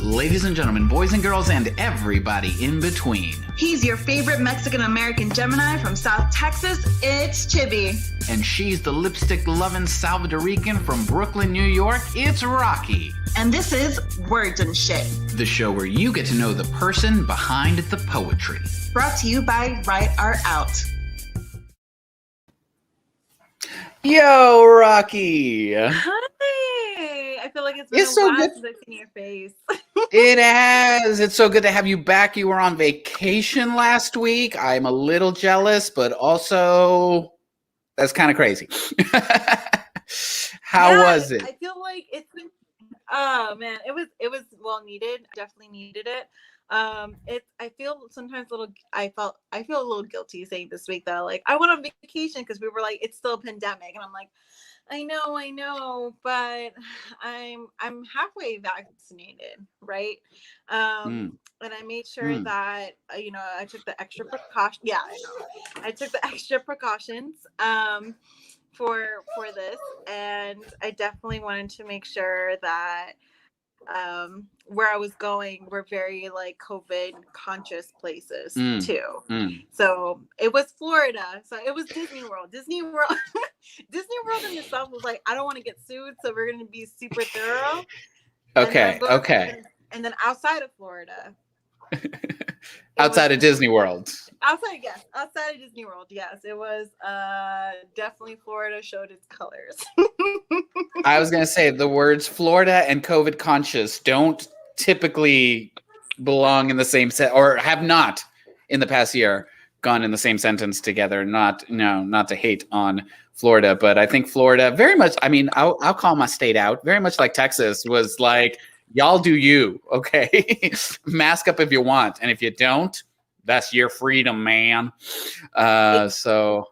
ladies and gentlemen, boys and girls, and everybody in between. He's your favorite Mexican-American Gemini from South Texas. It's Chibbi. And she's the lipstick-loving Salvadorican from Brooklyn, New York. It's Rocky. And this is Words and Shit, the show where you get to know the person behind the poetry. Brought to you by Write Art Out. Yo, Rocky. Hi. I feel like it's been so a while good. since I've seen your face. It has. It's so good to have you back. You were on vacation last week. I'm a little jealous, but also that's kind of crazy. How was it? I feel like it's been. Oh man, it was well needed. Definitely needed it. I feel sometimes I feel a little guilty saying this week that like I went on vacation because we were like it's still a pandemic, and I'm like, I know, but I'm halfway vaccinated, right? And I made sure that I took the extra precaution. Yeah, I know. I took the extra precautions for this, and I definitely wanted to make sure that where I was going were very like COVID conscious places too. So it was Florida. So it was Disney World. Disney World in itself was like, I don't want to get sued, so we're going to be super thorough. Okay. And then outside of Florida. Outside of Disney World. Outside of Disney World, yes. It was definitely Florida showed its colors. I was going to say the words Florida and COVID conscious don't typically belong in the same set, or have not in the past year gone in the same sentence together. Not to hate on Florida, but I think Florida very much, I mean, I'll call my state out, very much like Texas was like, y'all do you, okay? Mask up if you want. And if you don't, that's your freedom, man. So.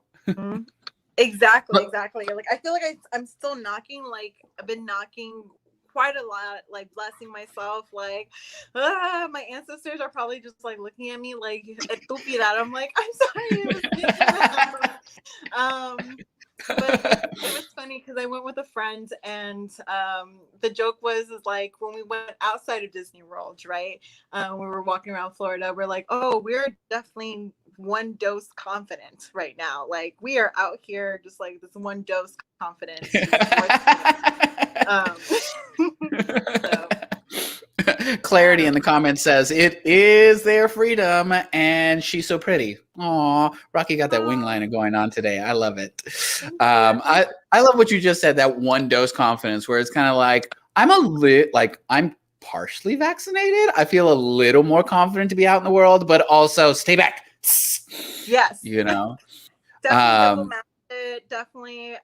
Exactly. Like, I feel like I'm still knocking, like I've been knocking quite a lot, like blessing myself, like my ancestors are probably just like looking at me like estúpida. I'm like, I'm sorry. But it was funny because I went with a friend, and the joke was like when we went outside of Disney World, right? We were walking around Florida. We're like, oh, we're definitely one dose confident right now. Like we are out here just like this one dose confidence. So. Clarity in the comments says it is their freedom, and she's so pretty. Aw, Rocky got that wing liner going on today. I love it. I love what you just said, that one dose confidence, where it's kind of like I'm partially vaccinated. I feel a little more confident to be out in the world, but also stay back. Yes. Definitely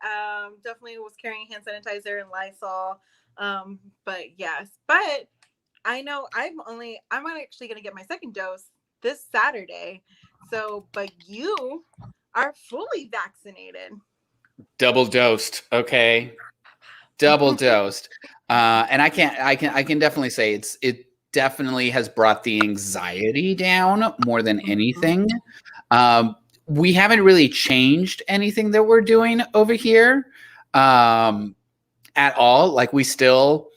was carrying hand sanitizer and Lysol. But I know I'm actually going to get my second dose this Saturday. So, but you are fully vaccinated. Double dosed. Okay. Double dosed. And I can definitely say it definitely has brought the anxiety down more than anything. We haven't really changed anything that we're doing over here at all. Like we still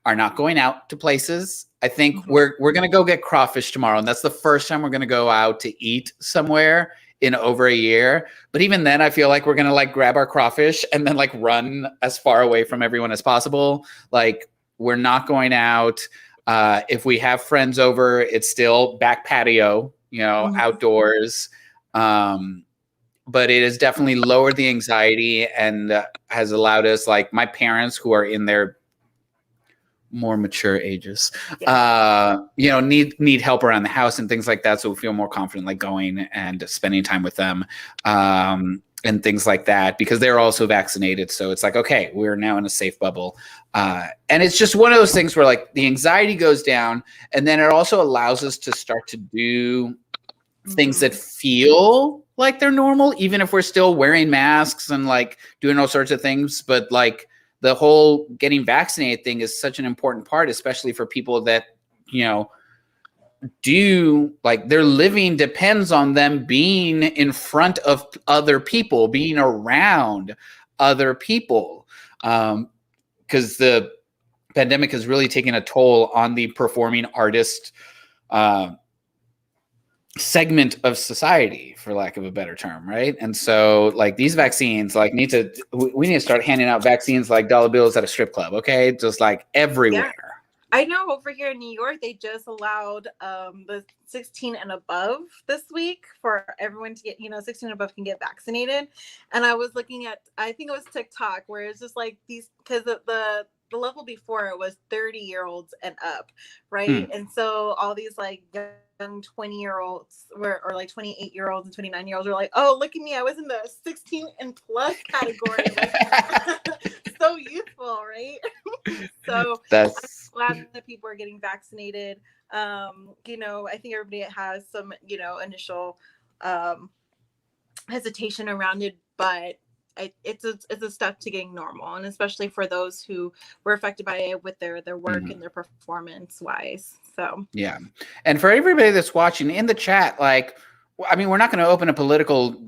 are not going out to places. I think we're going to go get crawfish tomorrow. And that's the first time we're going to go out to eat somewhere in over a year. But even then I feel like we're going to like grab our crawfish and then like run as far away from everyone as possible. Like we're not going out. If we have friends over, it's still back patio, outdoors. But it has definitely lowered the anxiety and has allowed us, like my parents who are in their more mature ages, need help around the house and things like that. So we feel more confident like going and spending time with them and things like that, because they're also vaccinated. So it's like, okay, we're now in a safe bubble. And it's just one of those things where like the anxiety goes down, and then it also allows us to start to do things that feel like they're normal, even if we're still wearing masks and like doing all sorts of things. But like the whole getting vaccinated thing is such an important part, especially for people that, do like their living depends on them being in front of other people, being around other people. Because the pandemic has really taken a toll on the performing artist segment of society, for lack of a better term, right? And so like these vaccines like we need to start handing out vaccines like dollar bills at a strip club, okay? Just like everywhere. Yeah. I know over here in New York, they just allowed the 16 and above this week for everyone to get, 16 and above can get vaccinated. And I was looking at, I think it was TikTok, where it's just like these, because the level before it was 30-year-olds and up, right? And so all these like young 20-year-olds or like 28-year-olds and 29-year-olds were like, oh, look at me, I was in the 16 and plus category. So youthful, right? So I'm glad that people are getting vaccinated. I think everybody has some, initial hesitation around it, but it's a step to getting normal, and especially for those who were affected by it with their work and their performance wise. So yeah, and for everybody that's watching in the chat, like, I mean, we're not going to open a political,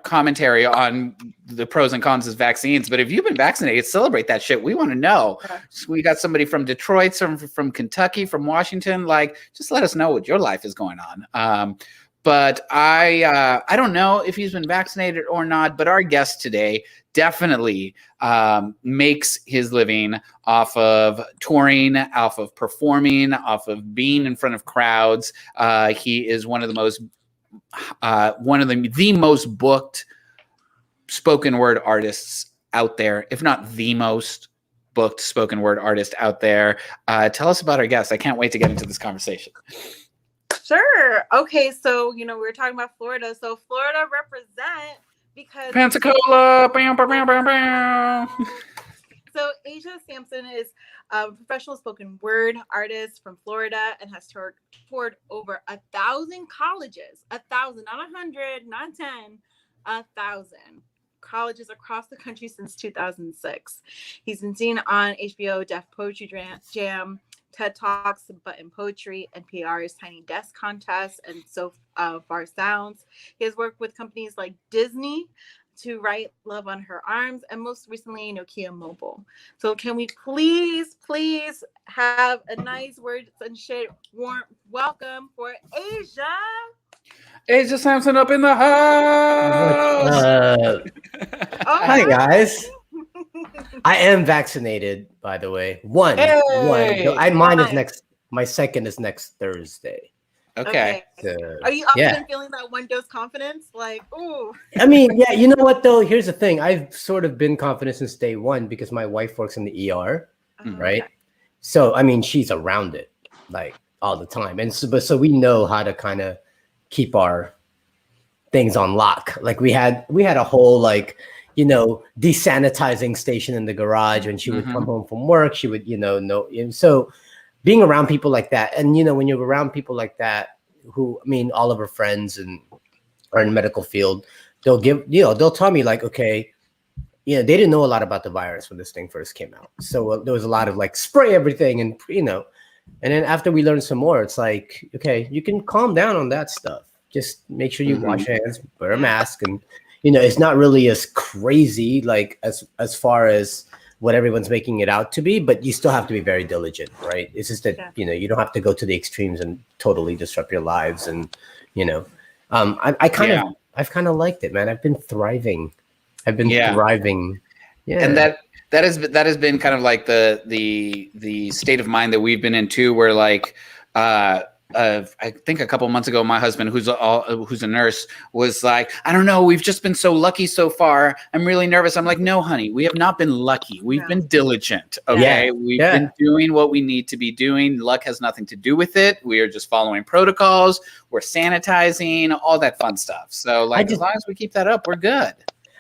commentary on the pros and cons of vaccines, but if you've been vaccinated, celebrate that shit. We want to know. Okay. So we got somebody from Detroit, some from Kentucky, from Washington. Like, just let us know what your life is going on. But I don't know if he's been vaccinated or not, but our guest today definitely makes his living off of touring, off of performing, off of being in front of crowds. He is one of the most booked spoken word artists out there, if not the most booked spoken word artist out there. Tell us about our guest. I can't wait to get into this conversation. Sure. Okay. So, we were talking about Florida. So Florida represent because Pensacola. Bam, bam, bam, bam, bam. So Asia Samson is a professional spoken word artist from Florida and has toured over 1,000 colleges, 1,000, not 100, not 10, 1,000 colleges across the country since 2006. He's been seen on HBO Def Poetry Jam, TED Talks, Button Poetry, NPR's Tiny Desk Contest, and So Far Sounds. He has worked with companies like Disney to write Love on Her Arms, and most recently Nokia Mobile. So can we please have a nice words and shit warm welcome for Asia? Asia Samson up in the house. Hi guys. I am vaccinated, by the way. One. Mine is next. My second is next Thursday. Okay. Are you often feeling that one dose confidence? Like, ooh. I mean, yeah. You know what though? Here's the thing. I've sort of been confident since day one because my wife works in the ER, right? Okay. So I mean, she's around it like all the time, and so we know how to kind of keep our things on lock. Like we had a whole desanitizing station in the garage when she would come home from work. She would, so being around people like that, and when you're around people like that, who, I mean, all of her friends and are in the medical field, they'll tell me like, okay, they didn't know a lot about the virus when this thing first came out. So there was a lot of like spray everything and, and then after we learned some more, it's like, okay, you can calm down on that stuff. Just make sure you wash your hands, wear a mask, and it's not really as crazy like as far as what everyone's making it out to be, but you still have to be very diligent, right? It's just that you don't have to go to the extremes and totally disrupt your lives, and I've kind of liked it, man. I've been thriving. Thriving. Yeah, and that has been kind of like the state of mind that we've been in too, where like I think a couple of months ago, my husband, who's a nurse, was like, I don't know, we've just been so lucky so far. I'm really nervous. I'm like, no, honey, we have not been lucky. We've been diligent. Okay. We've been doing what we need to be doing. Luck has nothing to do with it. We are just following protocols. We're sanitizing, all that fun stuff. So as long as we keep that up, we're good.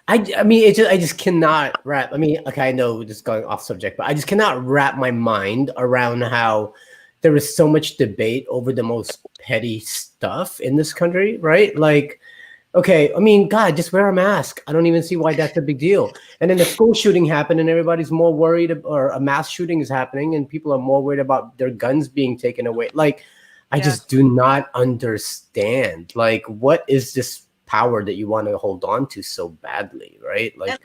I mean, I just cannot wrap. I mean, okay, I know this is going off subject, but I just cannot wrap my mind around how there is so much debate over the most petty stuff in this country, right? Like, okay, I mean, God, just wear a mask. I don't even see why that's a big deal. And then the school shooting happened and everybody's more worried, or a mass shooting is happening and people are more worried about their guns being taken away. Like, I just do not understand. Like, what is this power that you want to hold on to so badly, right? Like,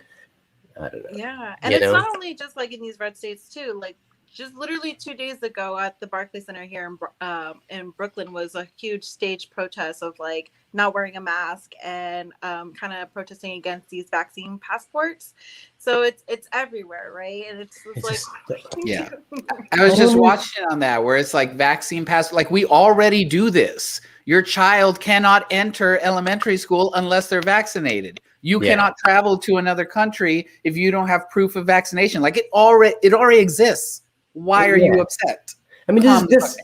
I don't know. Yeah, and it's not only just like in these red states too, like just literally 2 days ago at the Barclays Center here in Brooklyn was a huge stage protest of like not wearing a mask and kind of protesting against these vaccine passports. So it's everywhere, right? And it's like, yeah. I was just watching on that where it's like vaccine pass. Like we already do this. Your child cannot enter elementary school unless they're vaccinated. You cannot travel to another country if you don't have proof of vaccination. Like it already exists. Why are you upset? I mean, this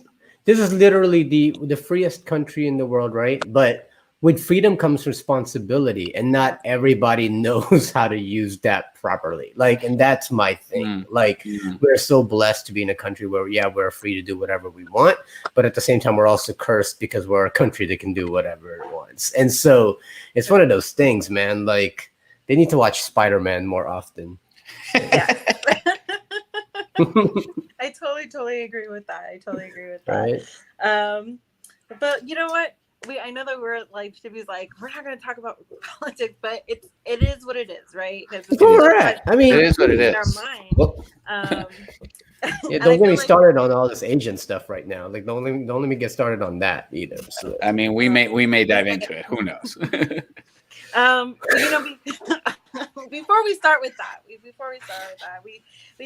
is literally the freest country in the world, right? But with freedom comes responsibility, and not everybody knows how to use that properly. Like, and that's my thing. We're so blessed to be in a country where, we're free to do whatever we want, but at the same time, we're also cursed because we're a country that can do whatever it wants. And so it's one of those things, man. Like, they need to watch Spider-Man more often. I totally agree with that. Right. But you know what? I know that we're like, Chibby's like, we're not going to talk about politics, but it is what it is, right? I mean, it is what it is. In our mind. Don't get me started on all this Asian stuff right now. Like, don't let me get started on that either. So. I mean, we may dive into it. Who knows? Before we start with that, we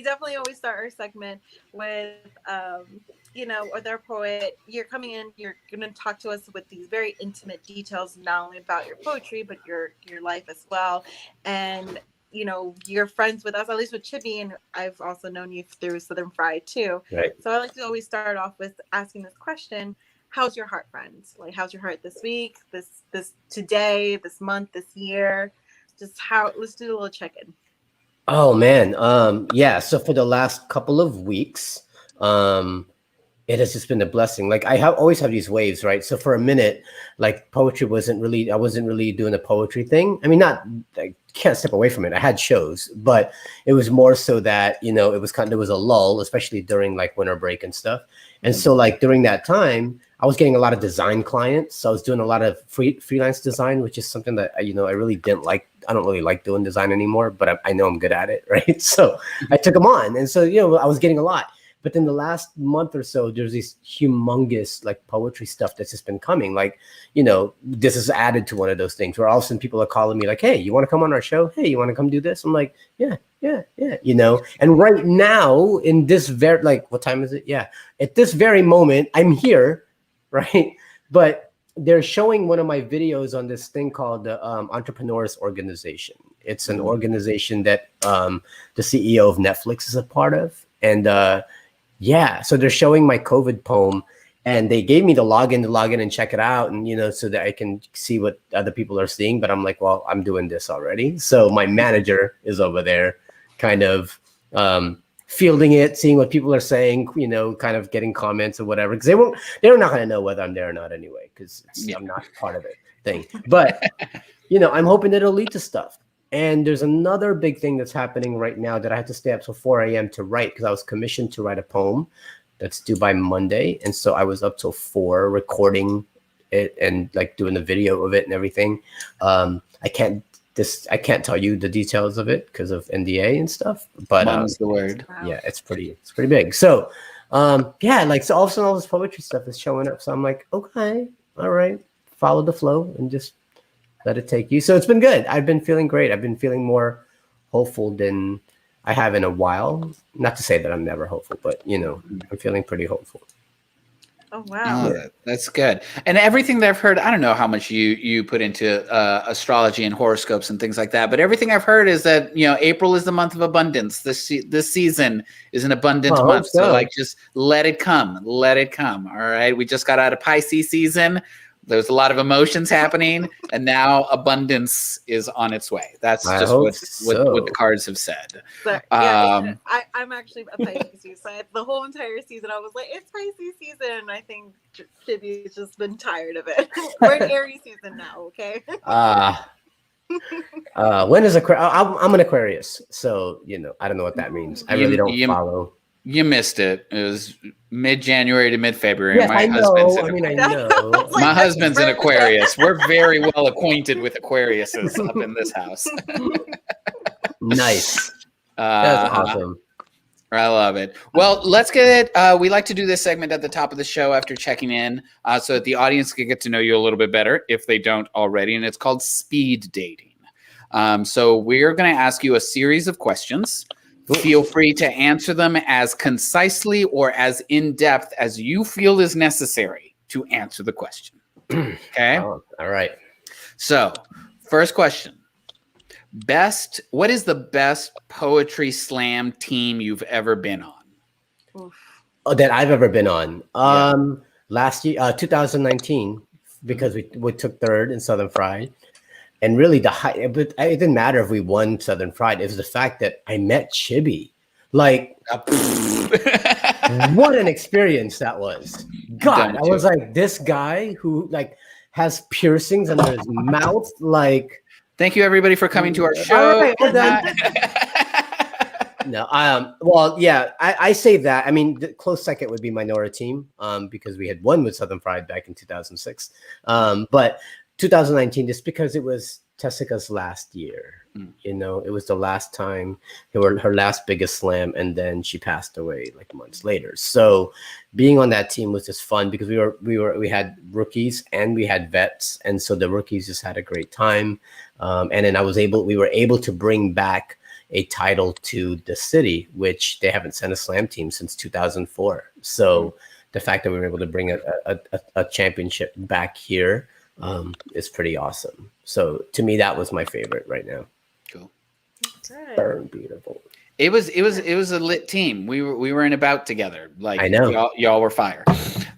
definitely always start our segment with with our poet. You're coming in, you're gonna talk to us with these very intimate details, not only about your poetry, but your life as well. And you're friends with us, at least with Chibbi, and I've also known you through Southern Fried too. Right. So I like to always start off with asking this question: how's your heart, friends? Like, how's your heart this week, this today, this month, this year? Just let's do a little check-in. Oh man. So for the last couple of weeks, it has just been a blessing. Like always have these waves, right? So for a minute, like poetry I wasn't really doing a poetry thing. I mean, I can't step away from it. I had shows, but it was more so that, there was a lull, especially during like winter break and stuff. And so like during that time, I was getting a lot of design clients. So I was doing a lot of freelance design, which is something that, I really didn't like. I don't really like doing design anymore, but I know I'm good at it, right? So I took them on. And so, I was getting a lot. But in the last month or so, there's this humongous like poetry stuff that's just been coming. Like, this is added to one of those things where all of a sudden people are calling me like, hey, you want to come on our show? Hey, you want to come do this? I'm like, yeah. And right now in this what time is it? Yeah. At this very moment, I'm here, right? But they're showing one of my videos on this thing called the Entrepreneurs Organization. It's an organization that the CEO of Netflix is a part of. And so they're showing my COVID poem, and they gave me the login to log in and check it out, and so that I can see what other people are seeing. But I'm like, well, I'm doing this already. So my manager is over there kind of fielding it, seeing what people are saying, kind of getting comments or whatever, because they're not going to know whether I'm there or not anyway, because I'm not part of it thing. But I'm hoping that it'll lead to stuff. And there's another big thing that's happening right now that I had to stay up till 4 a.m. to write, because I was commissioned to write a poem that's due by Monday. And so I was up till 4 recording it and like doing the video of it and everything. I can't tell you the details of it because of NDA and stuff, but Mom's the word. Yeah, it's pretty big. So so all of a sudden all this poetry stuff is showing up. So I'm like, okay, all right, follow the flow and just let it take you. So it's been good. I've been feeling great. I've been feeling more hopeful than I have in a while. Not to say that I'm never hopeful, but I'm feeling pretty hopeful. Oh wow, that's good. And everything that I've heard, I don't know how much you put into astrology and horoscopes and things like that, but everything I've heard is that April is the month of abundance. This season is an abundant month, so like just let it come. All right, we just got out of Pisces season. There's a lot of emotions happening, and now abundance is on its way. That's just what the cards have said. But, I'm actually a Pisces, so the whole entire season I was like, it's Pisces season, and I think Chibby's just been tired of it. We're in Aries season now, okay? When is I'm an Aquarius, so I don't know what that means. I really don't follow. You missed it. It was mid-January to mid-February. Yes, I know. I know. My husband's an Aquarius. We're very well acquainted with Aquariuses up in this house. Nice. That's awesome. I love it. Well, let's get it. We like to do this segment at the top of the show after checking in so that the audience can get to know you a little bit better if they don't already. And it's called speed dating. So we're going to ask you a series of questions. Feel free to answer them as concisely or as in-depth as you feel is necessary to answer the question. Okay? Oh, all right. So, first question. What is the best poetry slam team you've ever been on? Oh, that I've ever been on. Last year, 2019, because we took third in Southern Fried. And really but it didn't matter if we won Southern Fried. It was the fact that I met Chibbi. Like, what an experience that was. God, I was like, this guy who like has piercings under his mouth, like. Thank you, everybody, for coming to our show. Right, no, well, yeah, I say that. I mean, the close second would be Minora Team, because we had won with Southern Fried back in 2006. But 2019, just because it was Tessica's last year, you know, it was the last time, her last biggest slam, and then she passed away like months later. So being on that team was just fun because we had rookies and we had vets, and so the rookies just had a great time. And then we were able to bring back a title to the city, which they haven't sent a slam team since 2004. So the fact that we were able to bring a championship back here is pretty awesome. So to me, that was my favorite right now. Cool. Burn beautiful. It was a lit team. We were in a bout together. Like, I know y'all were fire.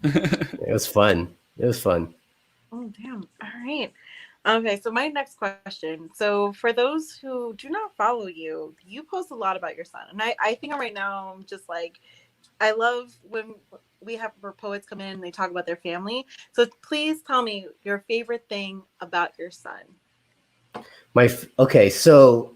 It was fun. Oh, damn. All right. Okay, so my next question. So for those who do not follow you, you post a lot about your son. And I think right now I'm just like, I love when we have our poets come in and they talk about their family. So please tell me your favorite thing about your son. Okay, so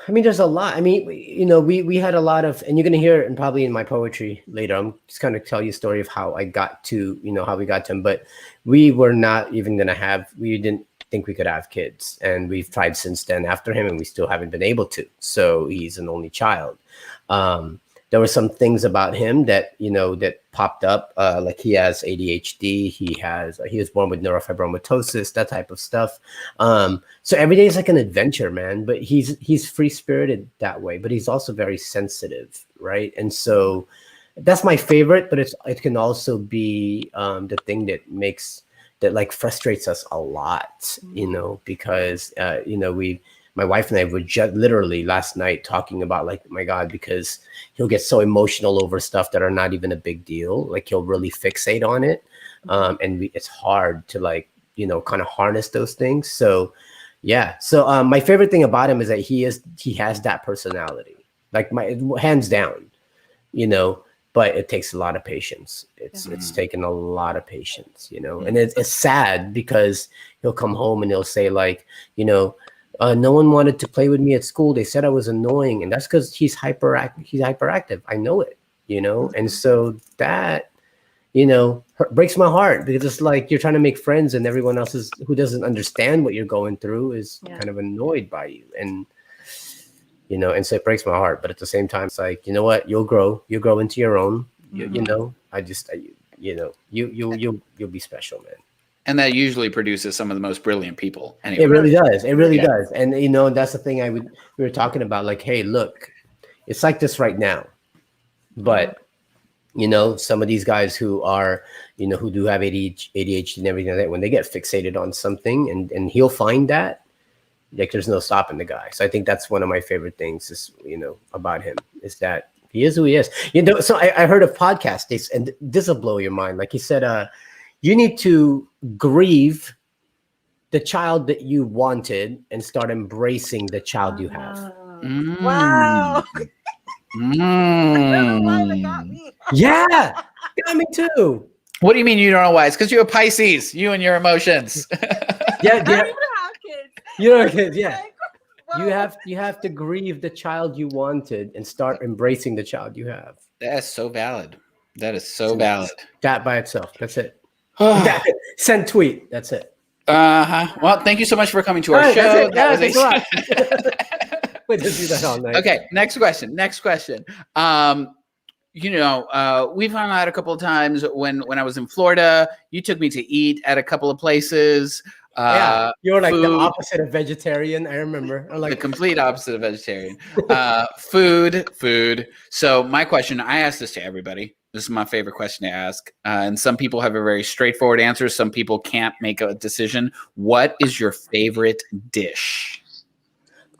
I mean, there's a lot. I mean, you know, we had a lot of, and you're gonna hear it, and probably in my poetry later. I'm just gonna tell you a story of how I got to, you know, how we got to him. But we were not even we didn't think we could have kids, and we've tried since then after him, and we still haven't been able to. So he's an only child. There were some things about him that, you know, that popped up, like he has ADHD, he was born with neurofibromatosis, that type of stuff. So every day is like an adventure, man. But he's free spirited that way, but he's also very sensitive, right? And so that's my favorite. But it can also be the thing that like frustrates us a lot, you know, because you know, my wife and I were just literally last night talking about, like, my God, because he'll get so emotional over stuff that are not even a big deal. Like, he'll really fixate on it. And it's hard to, like, you know, kind of harness those things. So, yeah. So my favorite thing about him is that he has that personality, like hands down, you know, but it takes a lot of patience. It's taken a lot of patience, you know, and it's sad because he'll come home and he'll say, like, you know, no one wanted to play with me at school. They said I was annoying. And that's because he's hyperactive. I know it, you know? And so that, you know, breaks my heart, because it's like you're trying to make friends and everyone else who doesn't understand what you're going through is kind of annoyed by you. And, you know, and so it breaks my heart. But at the same time, it's like, you know what? You'll grow into your own, you know, you know, you'll be special, man. And that usually produces some of the most brilliant people. Anyway. It really does. It really does. And, you know, that's the thing we were talking about, like, hey, look, it's like this right now. But, you know, some of these guys who are, you know, who do have ADHD and everything like that, when they get fixated on something and he'll find that, like, there's no stopping the guy. So I think that's one of my favorite things is, you know, about him, is that he is who he is. You know, so I heard a podcast, and this will blow your mind. Like, he said, you need to grieve the child that you wanted and start embracing the child you have. Wow. That got me. Yeah, got me too. What do you mean you don't know why? It's because you're a Pisces, you and your emotions. Yeah. I don't even have kids. You know, kids, yeah. Like, You have to grieve the child you wanted and start embracing the child you have. That's so valid. That is so valid. That by itself. That's it. Send tweet. That's it. Well, thank you so much for coming to our show. That's it. Yeah, thanks a lot. We'll just do that all night. Okay, next question. We've hung out a couple of times when I was in Florida. You took me to eat at a couple of places. Yeah, you're like the food, opposite of vegetarian. I remember. the complete opposite of vegetarian. Food. So my question, I ask this to everybody. This is my favorite question to ask. And some people have a very straightforward answer. Some people can't make a decision. What is your favorite dish?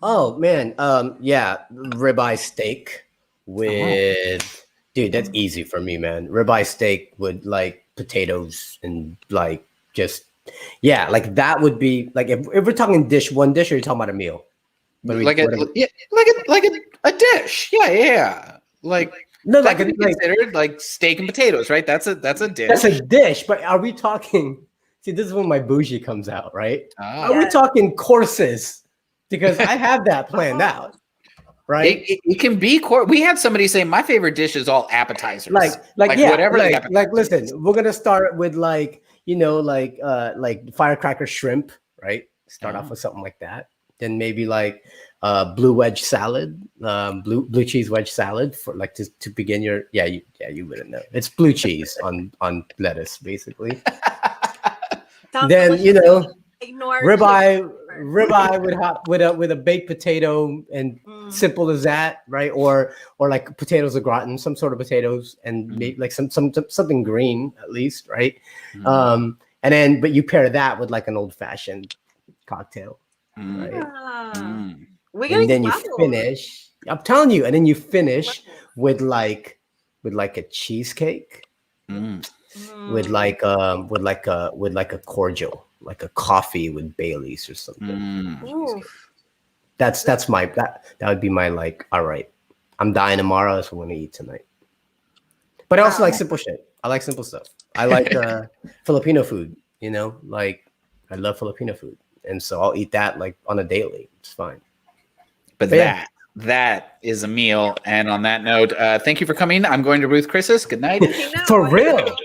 Oh man, yeah, ribeye steak with dude. That's easy for me, man. Ribeye steak with like potatoes and like just like that would be like if we're talking one dish, or you're talking about a meal? Like a dish. Yeah. Like no, that could be considered like steak and potatoes, right? That's a dish. That's a dish, but are we talking? See, this is when my bougie comes out, right? Are we talking courses? Because I have that planned out, right? It can be we had somebody say my favorite dish is all appetizers. Like listen, we're gonna start with like firecracker shrimp, right? Start off with something like that. Then maybe like blue wedge salad, blue cheese wedge salad for like to begin your you wouldn't know. It's blue cheese on lettuce basically. Then ignore ribeye with a baked potato and simple as that, right? Or like potatoes au gratin, some sort of potatoes and maybe like something green at least, right? And then but you pair that with like an old fashioned cocktail, right? And then you finish. I'm telling you, and then you finish with like a cheesecake, with like a cordial. Like a coffee with Baileys or something. That's my that would be my like. All right, I'm dying tomorrow. That's what I'm gonna eat tonight. But I also like simple shit. I like simple stuff. I like Filipino food. Like I love Filipino food, and so I'll eat that like on a daily. It's fine. But that is a meal. And on that note, thank you for coming. I'm going to Ruth Chris's. Good night. For real.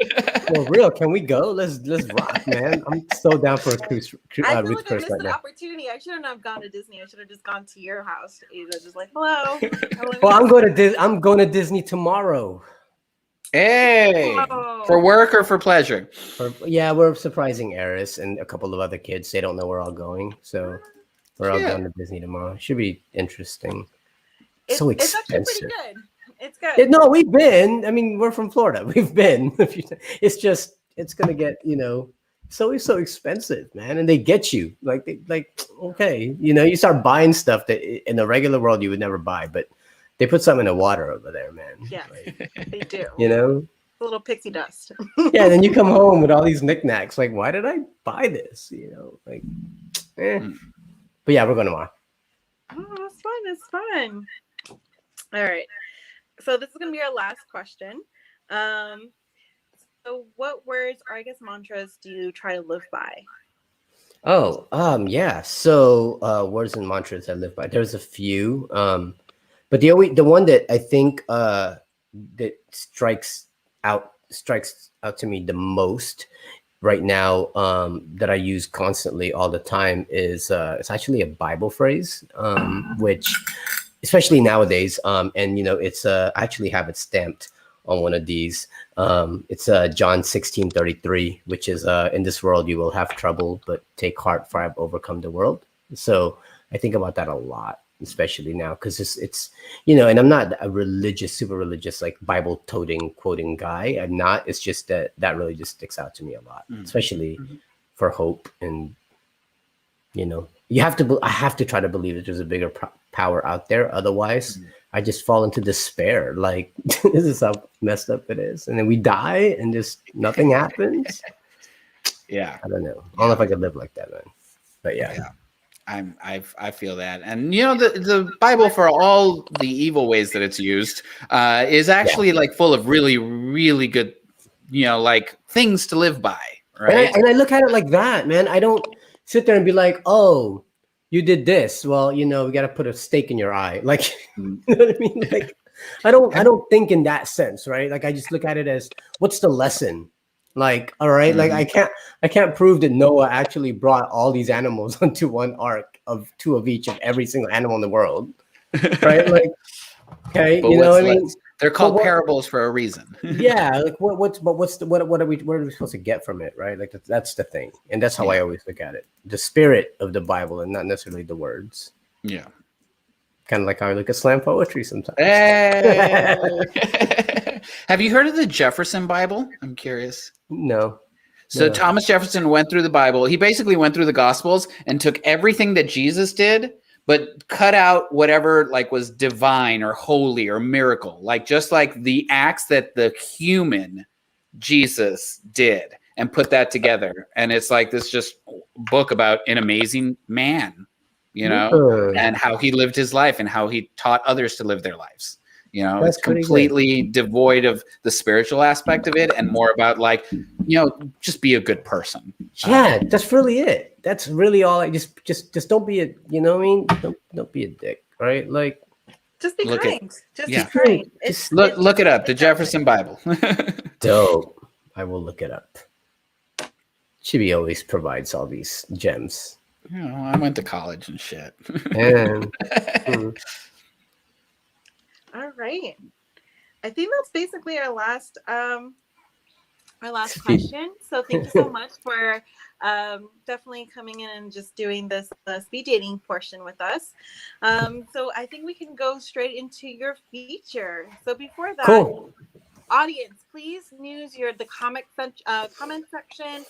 For real, can we go? Let's rock, man. I'm so down for a cruise. I feel like I missed an opportunity. I shouldn't have gone to Disney. I should have just gone to your house. Just like, hello. Well, I'm going to Disney tomorrow. Hey, for work or for pleasure? We're surprising Eris and a couple of other kids. They don't know we're all going, so we're all going to Disney tomorrow. Should be interesting. So expensive. It's actually pretty good. It's good. No, we've been. I mean, we're from Florida. We've been. It's just, it's gonna get, it's always so expensive, man. And they get you okay, you start buying stuff that in the regular world you would never buy, but they put some in the water over there, man. Yeah, they do. A little pixie dust. Yeah, and then you come home with all these knickknacks. Like, why did I buy this? But yeah, we're going tomorrow. Oh, it's fun. It's fun. All right. So this is going to be our last question. So what words or I guess mantras do you try to live by? Oh, yeah. So words and mantras I live by. There's a few. But the one that I think that strikes out to me the most right now, that I use constantly all the time is it's actually a Bible phrase, which especially nowadays, and it's I actually have it stamped on one of these. It's John 16:33, which is in this world you will have trouble, but take heart, for I've overcome the world. So I think about that a lot, especially now, because it's and I'm not a super religious, like Bible quoting guy. I'm not. It's just that really just sticks out to me a lot, especially for hope. And you have to. I have to try to believe that there's a bigger power out there. Otherwise, I just fall into despair. Like, this is how messed up it is, and then we die, and just nothing happens. Yeah, I don't know. I don't know if I could live like that, man. But yeah. I feel that, and the Bible, for all the evil ways that it's used, is actually like full of really, really good, like things to live by, right? And I look at it like that, man. I don't sit there and be like, oh, you did this. Well, we got to put a stake in your eye, like, you know what I mean? Like, I don't think in that sense, right? Like, I just look at it as, what's the lesson? Like, all right, like I can't prove that Noah actually brought all these animals onto one ark of 2 of each of every single animal in the world. right? Like, okay, But you know what's what I mean? less? They're called what- parables for a reason. Yeah, like what are we supposed to get from it, right? Like that's the thing, and that's how I Yeah. always look at it: the spirit of the Bible, and not necessarily the words. Yeah. Kind of like how I look at slam poetry sometimes. Hey. Have you heard of the Jefferson Bible? I'm curious. No. So No. Thomas Jefferson went through the Bible. He basically went through the Gospels and took everything that Jesus did, but cut out whatever like was divine or holy or miracle, like just like the acts that the human Jesus did, and put that together. And it's like this just book about an amazing man, you know, Yeah. and how he lived his life and how he taught others to live their lives. You know, That's it's pretty good. completely devoid of the spiritual aspect of it and more about like, you know, just be a good person. Yeah, that's really it. That's really all. I just don't be a, you know what I mean? Don't be a dick, right? Like, Just be Look at- kind. Just yeah. be kind. Just Look it up, the Jefferson Bible. dope. I will look it up. Chibbi always provides all these gems. You know, I went to college and shit. And All right. I think that's basically our last Speed. question. So thank you so much for definitely coming in and just doing this speed dating portion with us. So I think we can go straight into your feature. So before that, cool. audience, please use the comment section.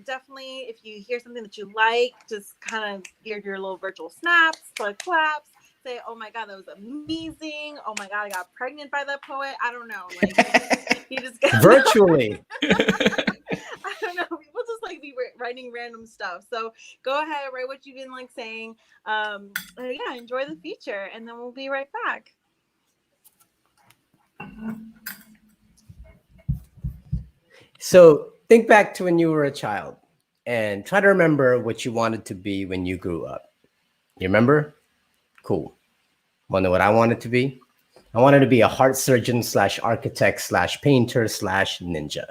Definitely, if you hear something that you like, just kind of give your little virtual snaps, or claps. Say, oh my God, that was amazing. Oh my God, I got pregnant by that poet. I don't know. Like, you just got Virtually. I don't know. People just like be writing random stuff. So go ahead, write what you've been like saying. Yeah, enjoy the feature, and then we'll be right back. So think back to when you were a child and try to remember what you wanted to be when you grew up. You remember? Cool. Want to know what I wanted to be? I wanted to be a heart surgeon / architect / painter / ninja.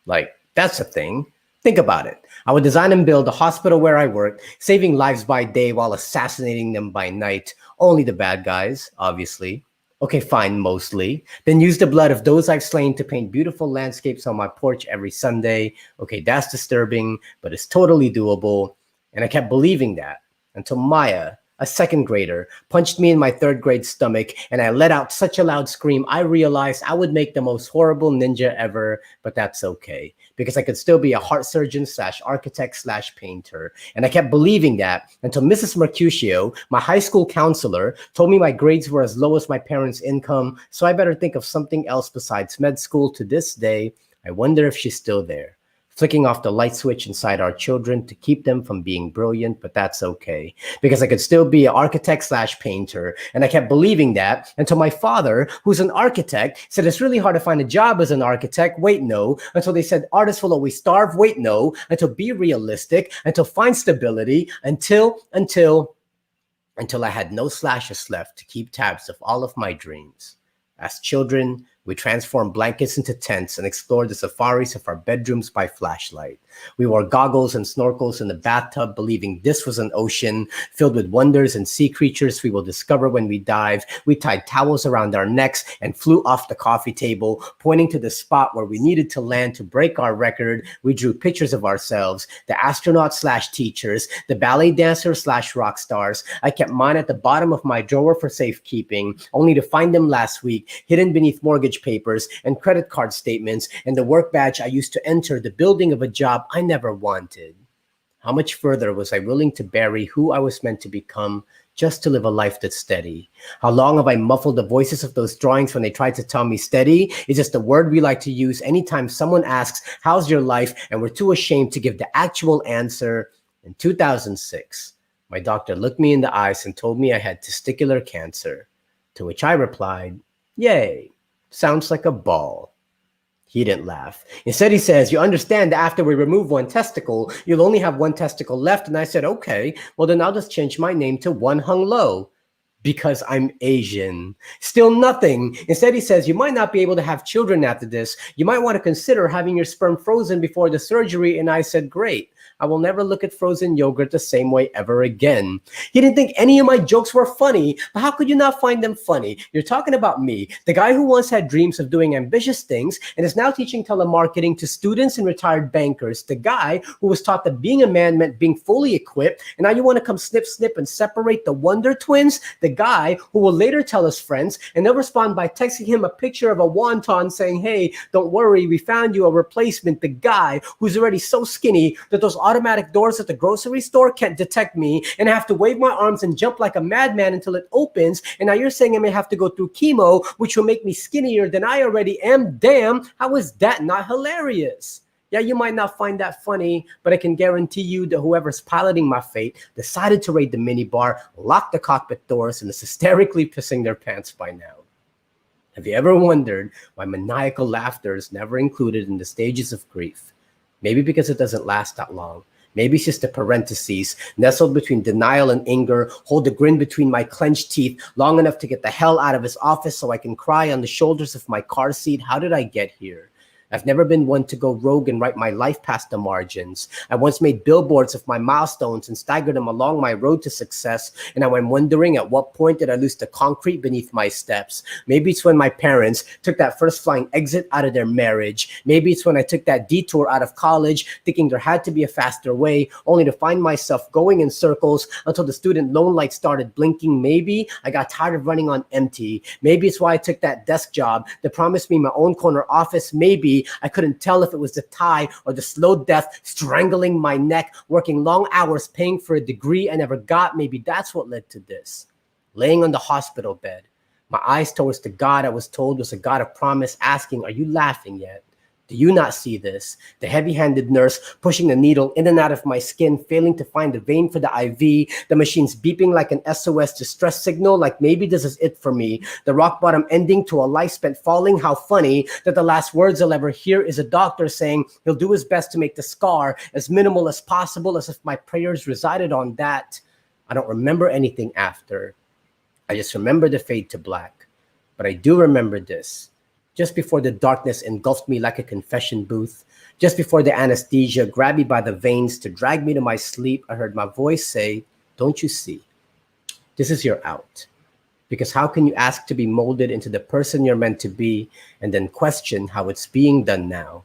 Like, that's a thing. Think about it. I would design and build a hospital where I work, saving lives by day while assassinating them by night. Only the bad guys, obviously. Okay, fine, mostly. Then use the blood of those I've slain to paint beautiful landscapes on my porch every Sunday. Okay, that's disturbing, but it's totally doable. And I kept believing that until Maya, a second grader, punched me in my third grade stomach, and I let out such a loud scream, I realized I would make the most horrible ninja ever, but that's okay, because I could still be a heart surgeon / architect / painter. And I kept believing that until Mrs. Mercutio, my high school counselor, told me my grades were as low as my parents' income, so I better think of something else besides med school. To this day, I wonder if she's still there, flicking off the light switch inside our children to keep them from being brilliant, but that's okay, because I could still be an architect / painter. And I kept believing that until my father, who's an architect, said it's really hard to find a job as an architect. Wait, no. Until they said artists will always starve. Wait, no. Until be realistic, until find stability, until I had no slashes left to keep tabs of all of my dreams. As children, we transformed blankets into tents and explored the safaris of our bedrooms by flashlight. We wore goggles and snorkels in the bathtub, believing this was an ocean filled with wonders and sea creatures we will discover when we dive. We tied towels around our necks and flew off the coffee table, pointing to the spot where we needed to land to break our record. We drew pictures of ourselves, the astronauts / teachers, the ballet dancers / rock stars. I kept mine at the bottom of my drawer for safekeeping, only to find them last week, hidden beneath mortgage papers and credit card statements and the work badge I used to enter the building of a job I never wanted. How much further was I willing to bury who I was meant to become just to live a life that's steady? How long have I muffled the voices of those drawings when they tried to tell me steady is just a word we like to use anytime someone asks, how's your life? And we're too ashamed to give the actual answer. In 2006, my doctor looked me in the eyes and told me I had testicular cancer, to which I replied, yay, sounds like a ball. He didn't laugh. Instead, he says, you understand that after we remove one testicle, you'll only have one testicle left. And I said, okay, well, then I'll just change my name to One Hung Lo, because I'm Asian. Still nothing. Instead, he says, you might not be able to have children after this. You might want to consider having your sperm frozen before the surgery. And I said, great. I will never look at frozen yogurt the same way ever again. He didn't think any of my jokes were funny, but how could you not find them funny? You're talking about me, the guy who once had dreams of doing ambitious things and is now teaching telemarketing to students and retired bankers, the guy who was taught that being a man meant being fully equipped, and now you want to come snip and separate the Wonder Twins, the guy who will later tell his friends and they'll respond by texting him a picture of a wonton saying, hey, don't worry, we found you a replacement, the guy who's already so skinny that those automatic doors at the grocery store can't detect me and I have to wave my arms and jump like a madman until it opens, and now you're saying I may have to go through chemo, which will make me skinnier than I already am. Damn, how is that not hilarious? Yeah, you might not find that funny, but I can guarantee you that whoever's piloting my fate decided to raid the minibar, lock the cockpit doors, and is hysterically pissing their pants by now. Have you ever wondered why maniacal laughter is never included in the stages of grief? Maybe because it doesn't last that long. Maybe it's just a parentheses, nestled between denial and anger, hold a grin between my clenched teeth, long enough to get the hell out of his office so I can cry on the shoulders of my car seat. How did I get here? I've never been one to go rogue and write my life past the margins. I once made billboards of my milestones and staggered them along my road to success, and I went wondering at what point did I lose the concrete beneath my steps. Maybe it's when my parents took that first flying exit out of their marriage. Maybe it's when I took that detour out of college, thinking there had to be a faster way, only to find myself going in circles until the student loan light started blinking. Maybe I got tired of running on empty. Maybe it's why I took that desk job that promised me my own corner office. Maybe I couldn't tell if it was the tie or the slow death strangling my neck, working long hours, paying for a degree I never got. Maybe that's what led to this. Laying on the hospital bed, my eyes towards the God I was told was a God of promise, asking, are you laughing yet? Do you not see this? The heavy-handed nurse pushing the needle in and out of my skin, failing to find the vein for the IV, the machines beeping like an SOS distress signal, like maybe this is it for me. The rock bottom ending to a life spent falling. How funny that the last words I'll ever hear is a doctor saying he'll do his best to make the scar as minimal as possible, as if my prayers resided on that. I don't remember anything after. I just remember the fade to black. But I do remember this. Just before the darkness engulfed me like a confession booth, just before the anesthesia grabbed me by the veins to drag me to my sleep, I heard my voice say, don't you see? This is your out. Because how can you ask to be molded into the person you're meant to be and then question how it's being done now?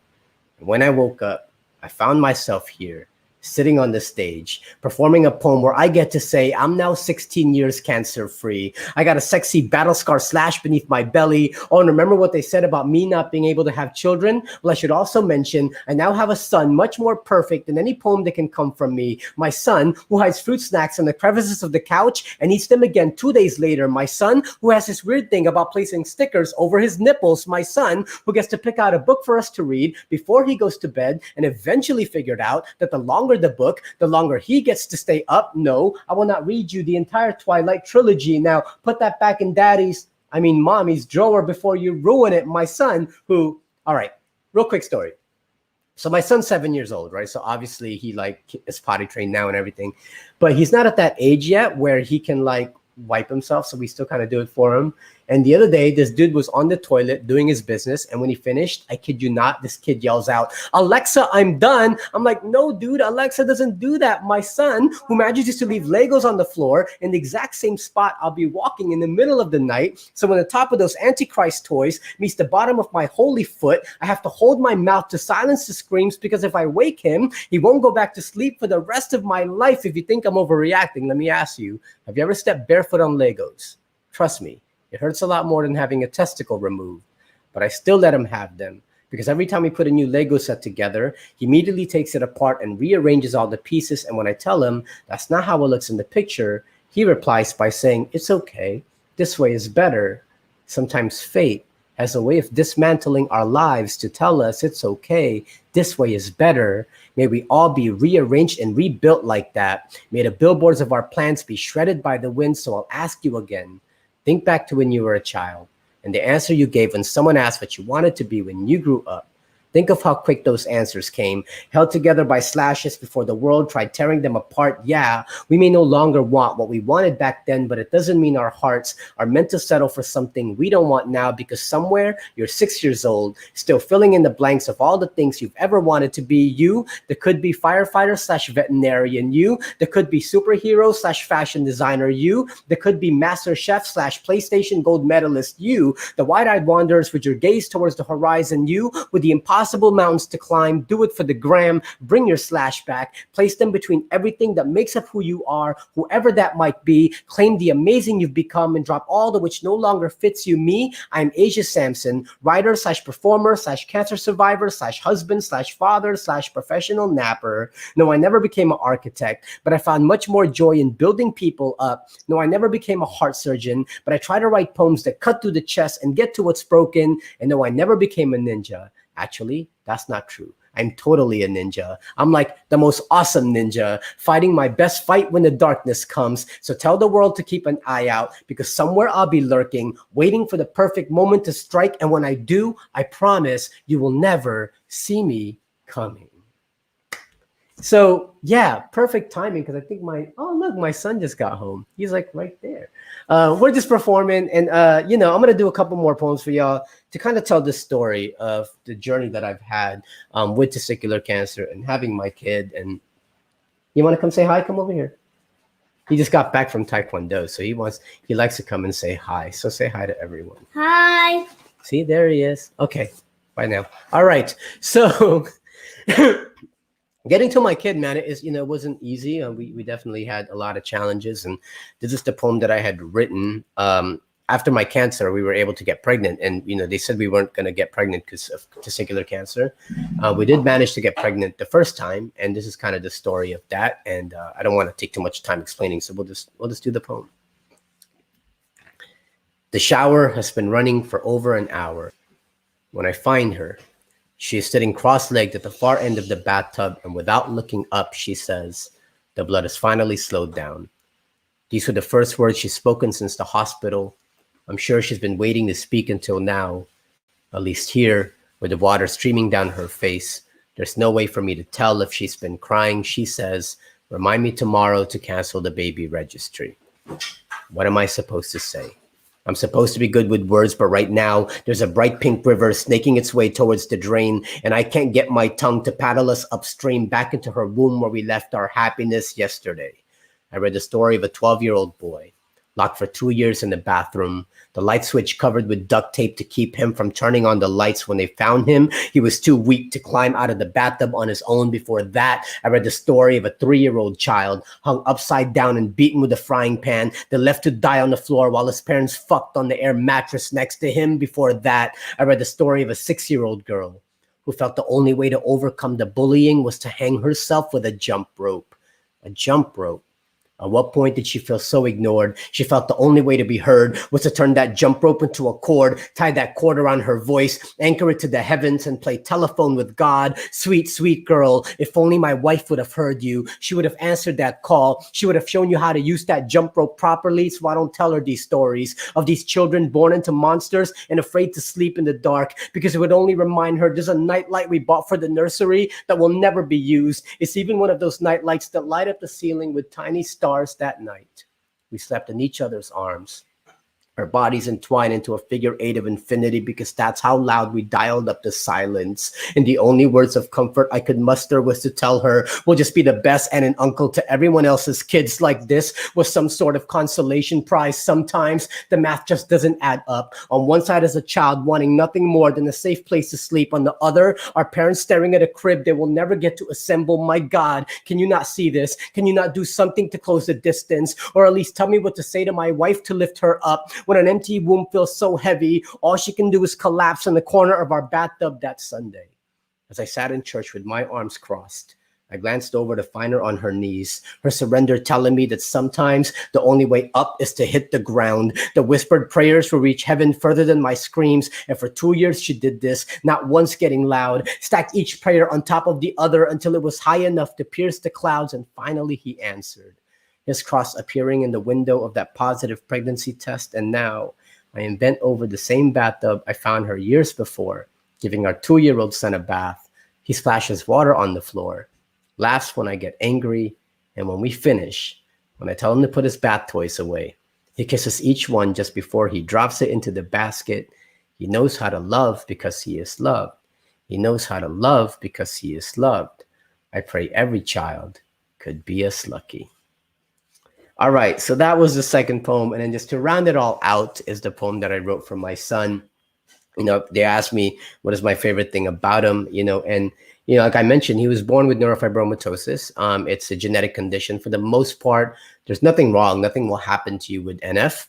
And when I woke up, I found myself here, sitting on the stage, performing a poem where I get to say, I'm now 16 years cancer-free. I got a sexy battle scar slash beneath my belly. Oh, and remember what they said about me not being able to have children? Well, I should also mention, I now have a son much more perfect than any poem that can come from me. My son, who hides fruit snacks in the crevices of the couch and eats them again 2 days later. My son, who has this weird thing about placing stickers over his nipples. My son, who gets to pick out a book for us to read before he goes to bed and eventually figured out that the longer the book, the longer he gets to stay up. No, I will not read you the entire Twilight trilogy. Now, put that back in mommy's drawer before you ruin it. My son, who, all right, real quick story. So my son's 7 years old, right? So obviously he is potty trained now and everything, but he's not at that age yet where he can wipe himself. So we still kind of do it for him. And the other day, this dude was on the toilet doing his business. And when he finished, I kid you not, this kid yells out, Alexa, I'm done. I'm like, no, dude, Alexa doesn't do that. My son, who manages to leave Legos on the floor in the exact same spot I'll be walking in the middle of the night. So when the top of those Antichrist toys meets the bottom of my holy foot, I have to hold my mouth to silence the screams, because if I wake him, he won't go back to sleep for the rest of my life. If you think I'm overreacting, let me ask you, have you ever stepped barefoot on Legos? Trust me. It hurts a lot more than having a testicle removed, but I still let him have them, because every time we put a new Lego set together, he immediately takes it apart and rearranges all the pieces. And when I tell him that's not how it looks in the picture, he replies by saying, it's okay. This way is better. Sometimes fate has a way of dismantling our lives to tell us it's okay. This way is better. May we all be rearranged and rebuilt like that. May the billboards of our plans be shredded by the wind. So I'll ask you again. Think back to when you were a child and the answer you gave when someone asked what you wanted to be when you grew up. Think of how quick those answers came, held together by slashes before the world tried tearing them apart. Yeah, we may no longer want what we wanted back then, but it doesn't mean our hearts are meant to settle for something we don't want now, because somewhere you're 6 years old, still filling in the blanks of all the things you've ever wanted to be. You, that could be firefighter slash veterinarian. You, that could be superhero slash fashion designer. You, that could be master chef slash PlayStation gold medalist. You, the wide-eyed wanderers with your gaze towards the horizon. You, with the impossible mountains to climb. Do it for the gram. Bring your slash back. Place them between everything that makes up who you are, whoever that might be. Claim the amazing you've become and drop all the which no longer fits you. Me, I'm Asia Samson, writer slash performer slash cancer survivor slash husband slash father slash professional napper. No, I never became an architect, but I found much more joy in building people up. No, I never became a heart surgeon, but I try to write poems that cut through the chest and get to what's broken. And no, I never became a ninja. Actually, that's not true. I'm totally a ninja. I'm like the most awesome ninja, fighting my best fight when the darkness comes. So tell the world to keep an eye out, because somewhere I'll be lurking, waiting for the perfect moment to strike. And when I do, I promise you will never see me coming. So yeah, perfect timing, because I think my son just got home. He's like right there. We're just performing, and I'm gonna do a couple more poems for y'all to kind of tell the story of the journey that I've had with testicular cancer and having my kid. And you want to come say hi? Come over here. He just got back from Taekwondo, so he likes to come and say hi. So say hi to everyone. Hi. See, there he is. Okay, bye now. All right, so. Getting to my kid, man, it wasn't easy. We definitely had a lot of challenges, and this is the poem that I had written. After my cancer, we were able to get pregnant, and they said we weren't going to get pregnant because of testicular cancer. We did manage to get pregnant the first time, and this is kind of the story of that. And I don't want to take too much time explaining, so we'll just do the poem. The shower has been running for over an hour. When I find her, she is sitting cross-legged at the far end of the bathtub, and without looking up, she says, "The blood has finally slowed down." These were the first words she's spoken since the hospital. I'm sure she's been waiting to speak until now. At least here, with the water streaming down her face, there's no way for me to tell if she's been crying. She says, "Remind me tomorrow to cancel the baby registry." What am I supposed to say? I'm supposed to be good with words, but right now there's a bright pink river snaking its way towards the drain, and I can't get my tongue to paddle us upstream back into her womb where we left our happiness yesterday. I read the story of a 12-year-old boy locked for 2 years in the bathroom, the light switch covered with duct tape to keep him from turning on the lights. When they found him, he was too weak to climb out of the bathtub on his own. Before that, I read the story of a 3-year-old child hung upside down and beaten with a frying pan, then left to die on the floor while his parents fucked on the air mattress next to him. Before that, I read the story of a 6-year-old girl who felt the only way to overcome the bullying was to hang herself with a jump rope. A jump rope. At what point did she feel so ignored? She felt the only way to be heard was to turn that jump rope into a cord, tie that cord around her voice, anchor it to the heavens, and play telephone with God. Sweet, sweet girl, if only my wife would have heard you. She would have answered that call. She would have shown you how to use that jump rope properly, so I don't tell her these stories of these children born into monsters and afraid to sleep in the dark, because it would only remind her there's a nightlight we bought for the nursery that will never be used. It's even one of those night lights that light up the ceiling with tiny stars. That night, we slept in each other's arms, our bodies entwined into a figure 8 of infinity, because that's how loud we dialed up the silence. And the only words of comfort I could muster was to tell her we'll just be the best and an uncle to everyone else's kids. Like this was some sort of consolation prize. Sometimes the math just doesn't add up. On one side is a child wanting nothing more than a safe place to sleep. On the other, our parents staring at a crib they will never get to assemble. My God, can you not see this? Can you not do something to close the distance? Or at least tell me what to say to my wife to lift her up. When an empty womb feels so heavy, all she can do is collapse in the corner of our bathtub that Sunday. As I sat in church with my arms crossed, I glanced over to find her on her knees, her surrender telling me that sometimes the only way up is to hit the ground. The whispered prayers will reach heaven further than my screams, and for 2 years she did this, not once getting loud, stacked each prayer on top of the other until it was high enough to pierce the clouds, and finally he answered, his cross appearing in the window of that positive pregnancy test. And now I am bent over the same bathtub I found her years before, giving our 2-year-old son a bath. He splashes water on the floor, laughs when I get angry, and when we finish, when I tell him to put his bath toys away, he kisses each one just before he drops it into the basket. He knows how to love because he is loved. He knows how to love because he is loved. I pray every child could be as lucky. All right, so that was the second poem. And then just to round it all out is the poem that I wrote for my son. You know, they asked me what is my favorite thing about him, you know, and, you know, like I mentioned, he was born with neurofibromatosis. It's a genetic condition. For the most part, there's nothing wrong. Nothing will happen to you with NF.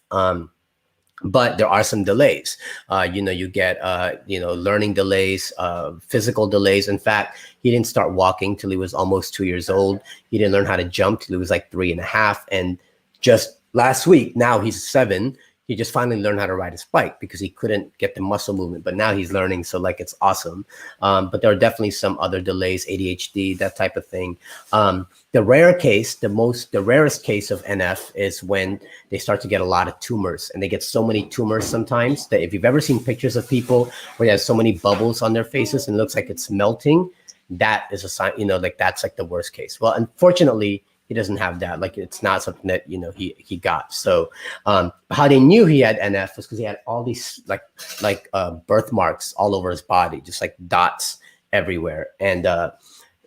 But there are some delays. You know, you get, you know, learning delays, physical delays. In fact, he didn't start walking till he was almost 2 years old. He didn't learn how to jump till he was like 3.5. And just last week, now he's 7. He just finally learned how to ride his bike because he couldn't get the muscle movement, but now he's learning. So like, it's awesome. But there are definitely some other delays, ADHD, that type of thing. The rarest case of NF is when they start to get a lot of tumors, and they get so many tumors sometimes that if you've ever seen pictures of people where they have so many bubbles on their faces and it looks like it's melting, that is a sign, you know, like that's like the worst case. Well, unfortunately, he doesn't have that. Like, it's not something that, you know, he got. So how they knew he had NF was because he had all these like birthmarks all over his body, just like dots everywhere. And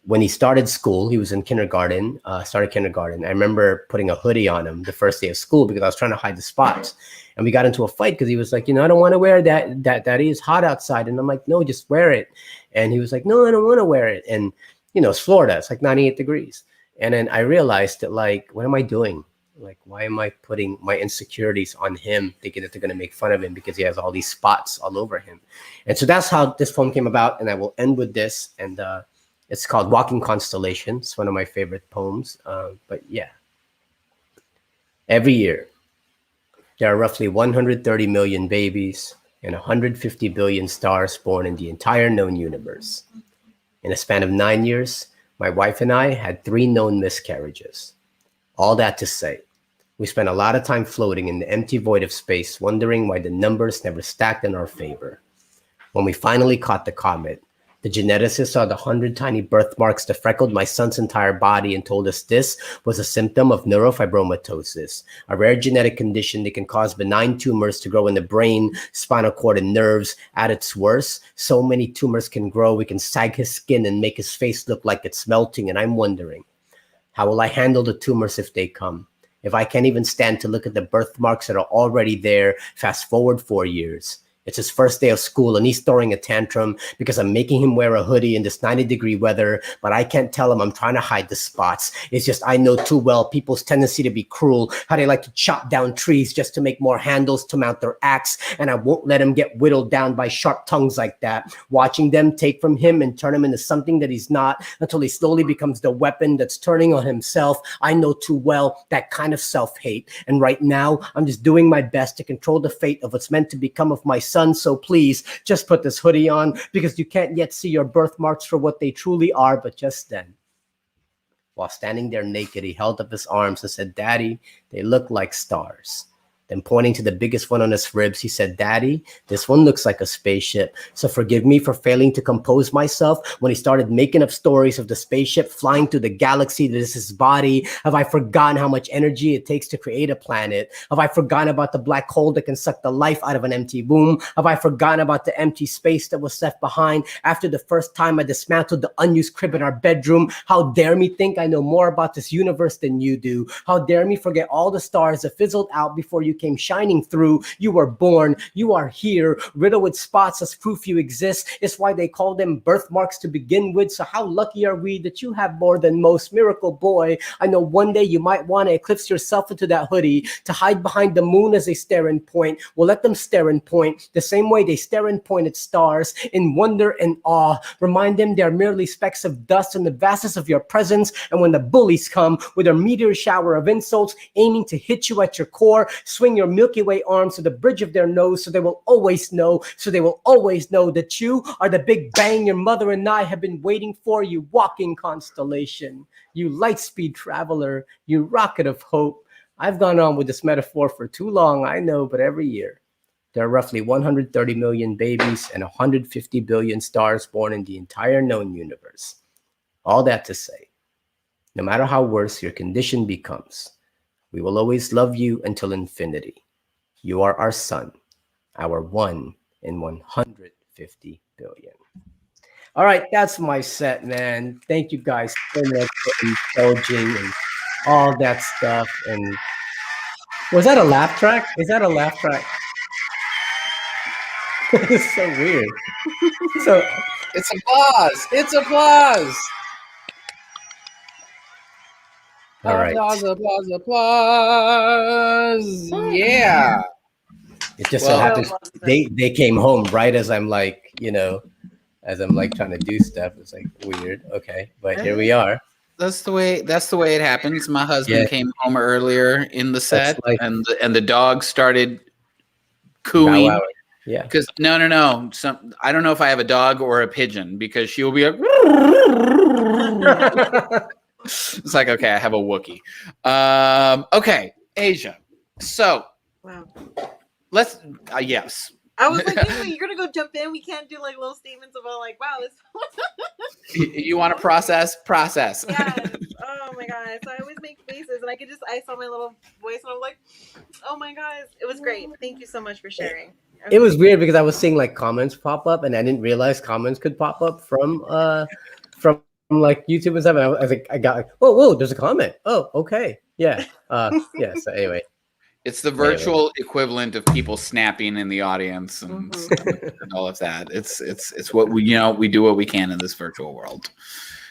when he started school, he was in kindergarten, started kindergarten. I remember putting a hoodie on him the first day of school because I was trying to hide the spots. And we got into a fight because he was like, you know, I don't want to wear that. Daddy, it's hot outside. And I'm like, no, just wear it. And he was like, no, I don't want to wear it. And, you know, it's Florida. It's like 98 degrees. And then I realized that, like, what am I doing? Like, why am I putting my insecurities on him, thinking that they're going to make fun of him because he has all these spots all over him? And so that's how this poem came about. And I will end with this. And it's called Walking Constellation. It's one of my favorite poems. But yeah. Every year, there are roughly 130 million babies and 150 billion stars born in the entire known universe. In a span of 9 years, my wife and I had 3 known miscarriages. All that to say, we spent a lot of time floating in the empty void of space, wondering why the numbers never stacked in our favor. When we finally caught the comet, the geneticist saw the 100 tiny birthmarks that freckled my son's entire body and told us this was a symptom of neurofibromatosis, a rare genetic condition that can cause benign tumors to grow in the brain, spinal cord, and nerves. At its worst, so many tumors can grow, we can sag his skin and make his face look like it's melting. And I'm wondering, how will I handle the tumors if they come? If I can't even stand to look at the birthmarks that are already there, fast forward 4 years. It's his first day of school and he's throwing a tantrum because I'm making him wear a hoodie in this 90-degree weather, but I can't tell him I'm trying to hide the spots. It's just I know too well people's tendency to be cruel, how they like to chop down trees just to make more handles to mount their axe, and I won't let him get whittled down by sharp tongues like that, watching them take from him and turn him into something that he's not until he slowly becomes the weapon that's turning on himself. I know too well that kind of self-hate, and right now I'm just doing my best to control the fate of what's meant to become of my son. So please just put this hoodie on because you can't yet see your birthmarks for what they truly are. But just then, while standing there naked, he held up his arms and said, "Daddy, they look like stars." Then pointing to the biggest one on his ribs, he said, "Daddy, this one looks like a spaceship. So forgive me for failing to compose myself when he started making up stories of the spaceship flying through the galaxy that is his body. Have I forgotten how much energy it takes to create a planet? Have I forgotten about the black hole that can suck the life out of an empty womb? Have I forgotten about the empty space that was left behind after the first time I dismantled the unused crib in our bedroom? How dare me think I know more about this universe than you do? How dare me forget all the stars that fizzled out before you came shining through? You were born, you are here, riddled with spots as proof you exist. It's why they call them birthmarks to begin with. So how lucky are we that you have more than most? Miracle boy, I know one day you might want to eclipse yourself into that hoodie to hide behind the moon as they stare and point. Well, let them stare and point the same way they stare and point at stars in wonder and awe. Remind them they're merely specks of dust in the vastness of your presence. And when the bullies come with a meteor shower of insults aiming to hit you at your core, swing your Milky Way arms to the bridge of their nose so they will always know, that you are the big bang your mother and I have been waiting for. You walking constellation, you light speed traveler, you rocket of hope. I've gone on with this metaphor for too long, I know, but every year There are roughly 130 million babies and 150 billion stars born in the entire known universe. All that to say, no matter how worse your condition becomes, we will always love you until infinity. You are our sun, our 1 in 150 billion. All right, that's my set, man. Thank you guys so much for indulging and all that stuff. And was that a laugh track? Is that a laugh track? It's so weird. So It's applause. It's applause. all right. Applause, applause, applause. Yeah. It just Well, so happens they came home right as I'm like, as I'm like trying to do stuff. It's like weird. Okay, but here we are. That's the way it happens. My husband came home earlier in the set, like- and the dog started Bow cooing. wow. Yeah. Because no. I don't know if I have a dog or a pigeon, because she'll be like, it's like, okay, I have a Wookiee. Okay, Asia. So Wow. let's yes. I was like, wait, you're gonna go jump in. We can't do like little statements about like, wow, this. You want to process? Yes. Oh my god. So I always make faces, and I saw my little voice, and I was like, oh my god, it was great. Thank you so much for sharing. It was weird because I was seeing like comments pop up, and I didn't realize comments could pop up from like YouTube and stuff. And I was like, I got like, whoa, there's a comment. Oh, okay, yeah, yeah. So anyway, It's the virtual equivalent of people snapping in the audience and, and all of that. It's what we do what we can in this virtual world.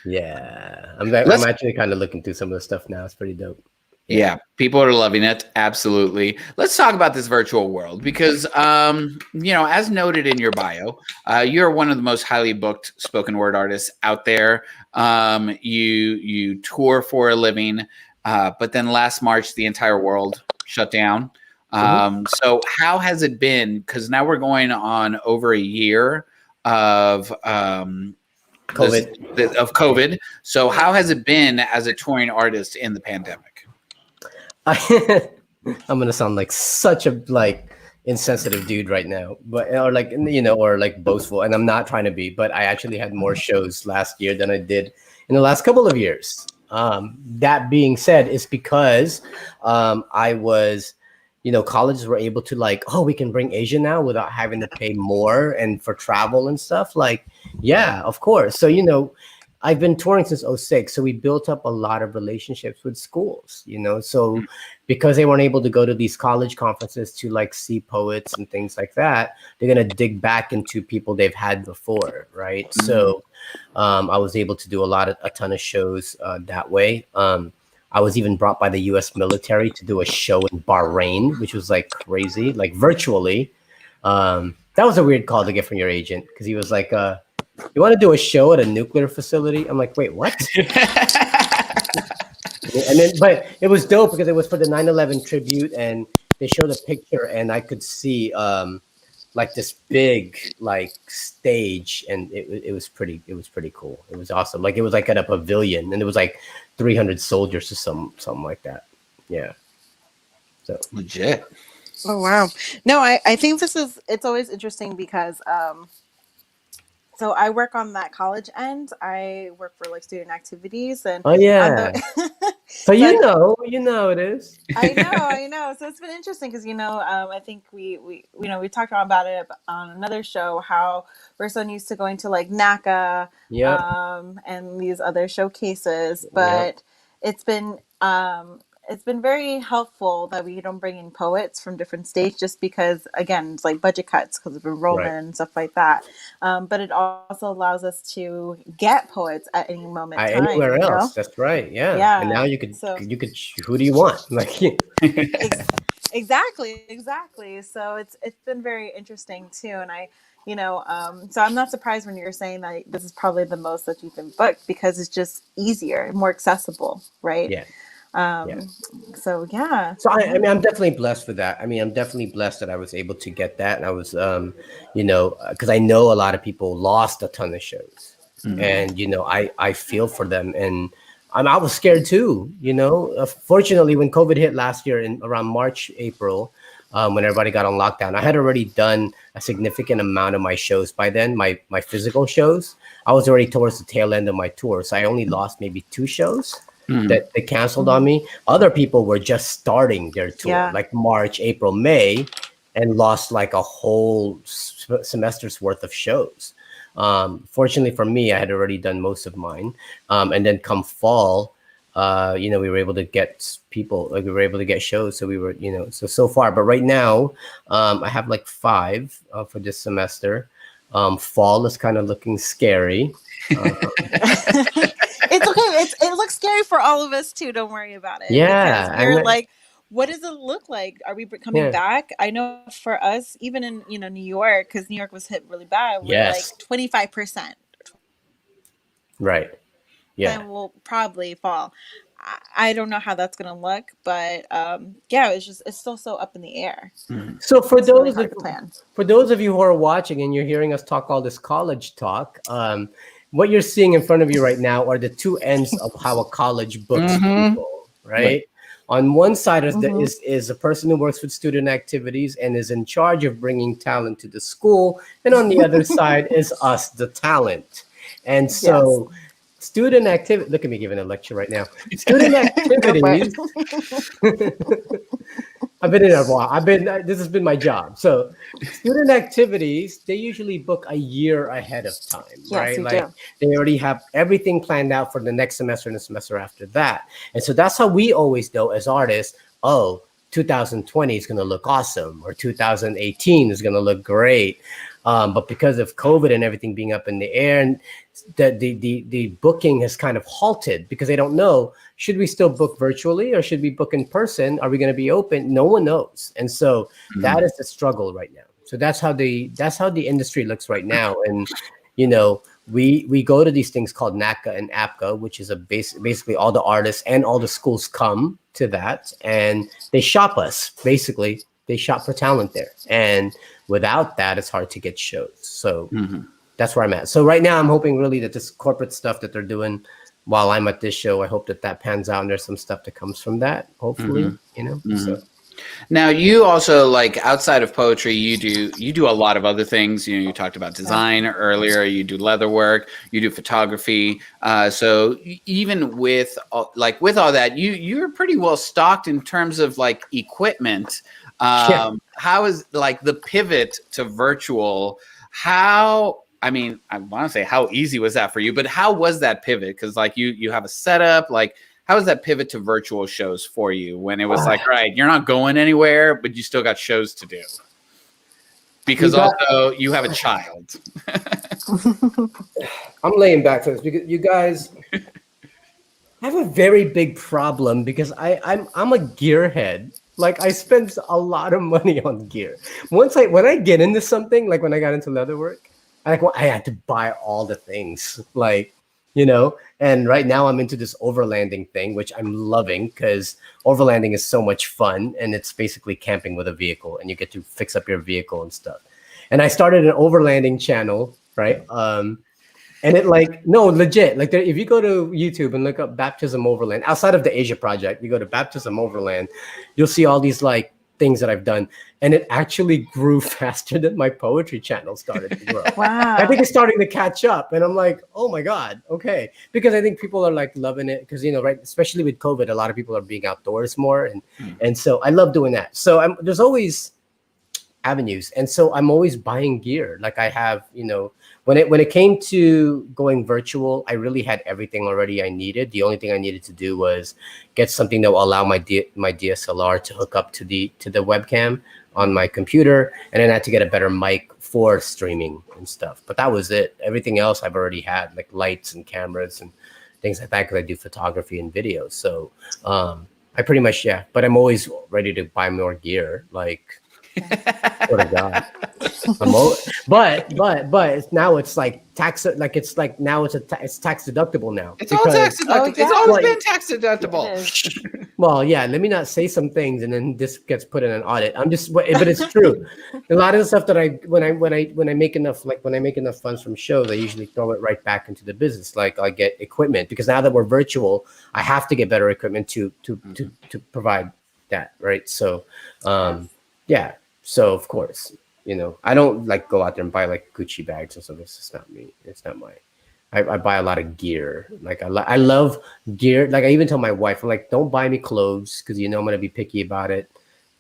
yeah, I'm actually kind of looking through some of the stuff now. It's pretty dope. Yeah, people are loving it. Absolutely. Let's talk about this virtual world because, as noted in your bio, you're one of the most highly booked spoken word artists out there. You tour for a living, but then last March, the entire world shut down. So how has it been? Because now we're going on over a year of COVID. So how has it been as a touring artist in the pandemic? I'm gonna sound like such a insensitive dude right now, but or boastful, and I'm not trying to be, but I actually had more shows last year than I did in the last couple of years. That being said, it's because I was, colleges were able to we can bring Asia now without having to pay more and for travel and stuff. Yeah, of course. So I've been touring since 2006, so we built up a lot of relationships with schools, so because they weren't able to go to these college conferences to see poets and things like that, they're going to dig back into people they've had before, right? So I was able to do a ton of shows that way. I was even brought by the US military to do a show in Bahrain, which was crazy, virtually. That was a weird call to get from your agent, because he was like, you want to do a show at a nuclear facility? I'm like, wait, what? But it was dope because it was for the 9/11 tribute, and they showed a picture, and I could see this big stage, and it was pretty cool. It was awesome. It was at a pavilion, and it was 300 soldiers or something like that. Yeah. So legit. Oh wow. No, I think it's always interesting because so I work on that college end. I work for student activities, and oh yeah. So you know it is. I know. So it's been interesting because I think we talked about it on another show, how we're so used to going to NACA, and these other showcases, but it's been very helpful that we don't bring in poets from different states, just because, again, it's budget cuts because of enrollment and stuff like that. But it also allows us to get poets at any moment in time. Anywhere else. That's right. Yeah. Yeah. And now you could, who do you want? Exactly. So it's been very interesting too. And so I'm not surprised when you're saying that this is probably the most that you've been booked, because it's just easier, more accessible, right? Yeah. So yeah. So I mean, I'm definitely blessed for that. I mean, I'm definitely blessed that I was able to get that, and I was, because I know a lot of people lost a ton of shows, and I feel for them, and I was scared too. Fortunately, when COVID hit last year in around March, April, when everybody got on lockdown. I had already done a significant amount of my shows by then, my physical shows. I was already towards the tail end of my tour, so I only lost maybe 2 shows that they canceled on me. Other people were just starting their tour, like March, April, May, and lost like a whole semester's worth of shows. Fortunately for me, I had already done most of mine. And then come fall, we were able to get people, like we were able to get shows. So we were, so far. But right now, I have like 5 for this semester. Fall is kind of looking scary. It's okay. It looks scary for all of us too. Don't worry about it. Yeah. We're like, what does it look like? Are we coming back? I know for us, even in New York, because New York was hit really bad. We're like 25%. Right. Yeah. And we'll probably fall. I don't know how that's gonna look, but it's still so up in the air. So for it's those really for those of you who are watching and you're hearing us talk all this college talk, what you're seeing in front of you right now are the 2 ends of how a college books people, right? On one side is a person who works with student activities and is in charge of bringing talent to the school, and on the other side is us, the talent. And so student activity, look at me giving a lecture right now. Student activities. I've been in a while. This has been my job. So student activities, they usually book a year ahead of time, right? Like they already have everything planned out for the next semester and the semester after that. And so that's how we always know as artists, 2020 is going to look awesome, or 2018 is going to look great. But because of COVID and everything being up in the air, and the booking has kind of halted because they don't know, should we still book virtually or should we book in person? Are we going to be open? No one knows. And so that is the struggle right now. So that's how the industry looks right now. And, we go to these things called NACA and APCA, which is basically all the artists and all the schools come to that and they shop us. Basically, they shop for talent there. And without that, it's hard to get shows. So that's where I'm at. So right now I'm hoping really that this corporate stuff that they're doing while I'm at this show, I hope that pans out and there's some stuff that comes from that, hopefully, So. Now you also, like, outside of poetry, you do a lot of other things. You talked about design earlier, you do leather work, you do photography. So even with all that, you're pretty well stocked in terms of like equipment. How is like the pivot to virtual? I want to say how easy was that for you, but how was that pivot? Because like you have a setup, like how was that pivot to virtual shows for you when it was like, right, you're not going anywhere, but you still got shows to do? Because also you have a child. I'm laying back for this because you guys have a very big problem because I'm a gearhead. Like I spend a lot of money on gear. When I get into something, like when I got into leatherwork, I had to buy all the things, and right now I'm into this overlanding thing, which I'm loving because overlanding is so much fun and it's basically camping with a vehicle and you get to fix up your vehicle and stuff. And I started an overlanding channel, right? And it legit, like if you go to YouTube and look up Baptism Overland, outside of the Asia project, you go to Baptism Overland, you'll see all these like things that I've done. And it actually grew faster than my poetry channel started to grow. Wow. I think it's starting to catch up. And I'm like, oh my God, okay. Because I think people are like loving it because, right, especially with COVID, a lot of people are being outdoors more. And so I love doing that. So there's always avenues. And so I'm always buying gear. Like I have, when it came to going virtual, I really had everything already I needed. The only thing I needed to do was get something that will allow my DSLR to hook up to the webcam on my computer, and then I had to get a better mic for streaming and stuff. But that was it. Everything else I've already had, like lights and cameras and things like that, because I do photography and video. So I pretty much, but I'm always ready to buy more gear. Like, sort of God. But now it's like tax. Like it's like now it's tax deductible now. It's all tax deductible. It's always been tax deductible. Well, yeah. Let me not say some things, and then this gets put in an audit. But it's true. A lot of the stuff that when I make enough funds from shows, I usually throw it right back into the business. Like I get equipment because now that we're virtual, I have to get better equipment to provide that, right? So. Yeah. So of course, I don't like go out there and buy like Gucci bags and stuff. It's just not me. It's not my. I buy a lot of gear. Like I love gear. Like I even tell my wife, I'm like, don't buy me clothes because I'm gonna be picky about it.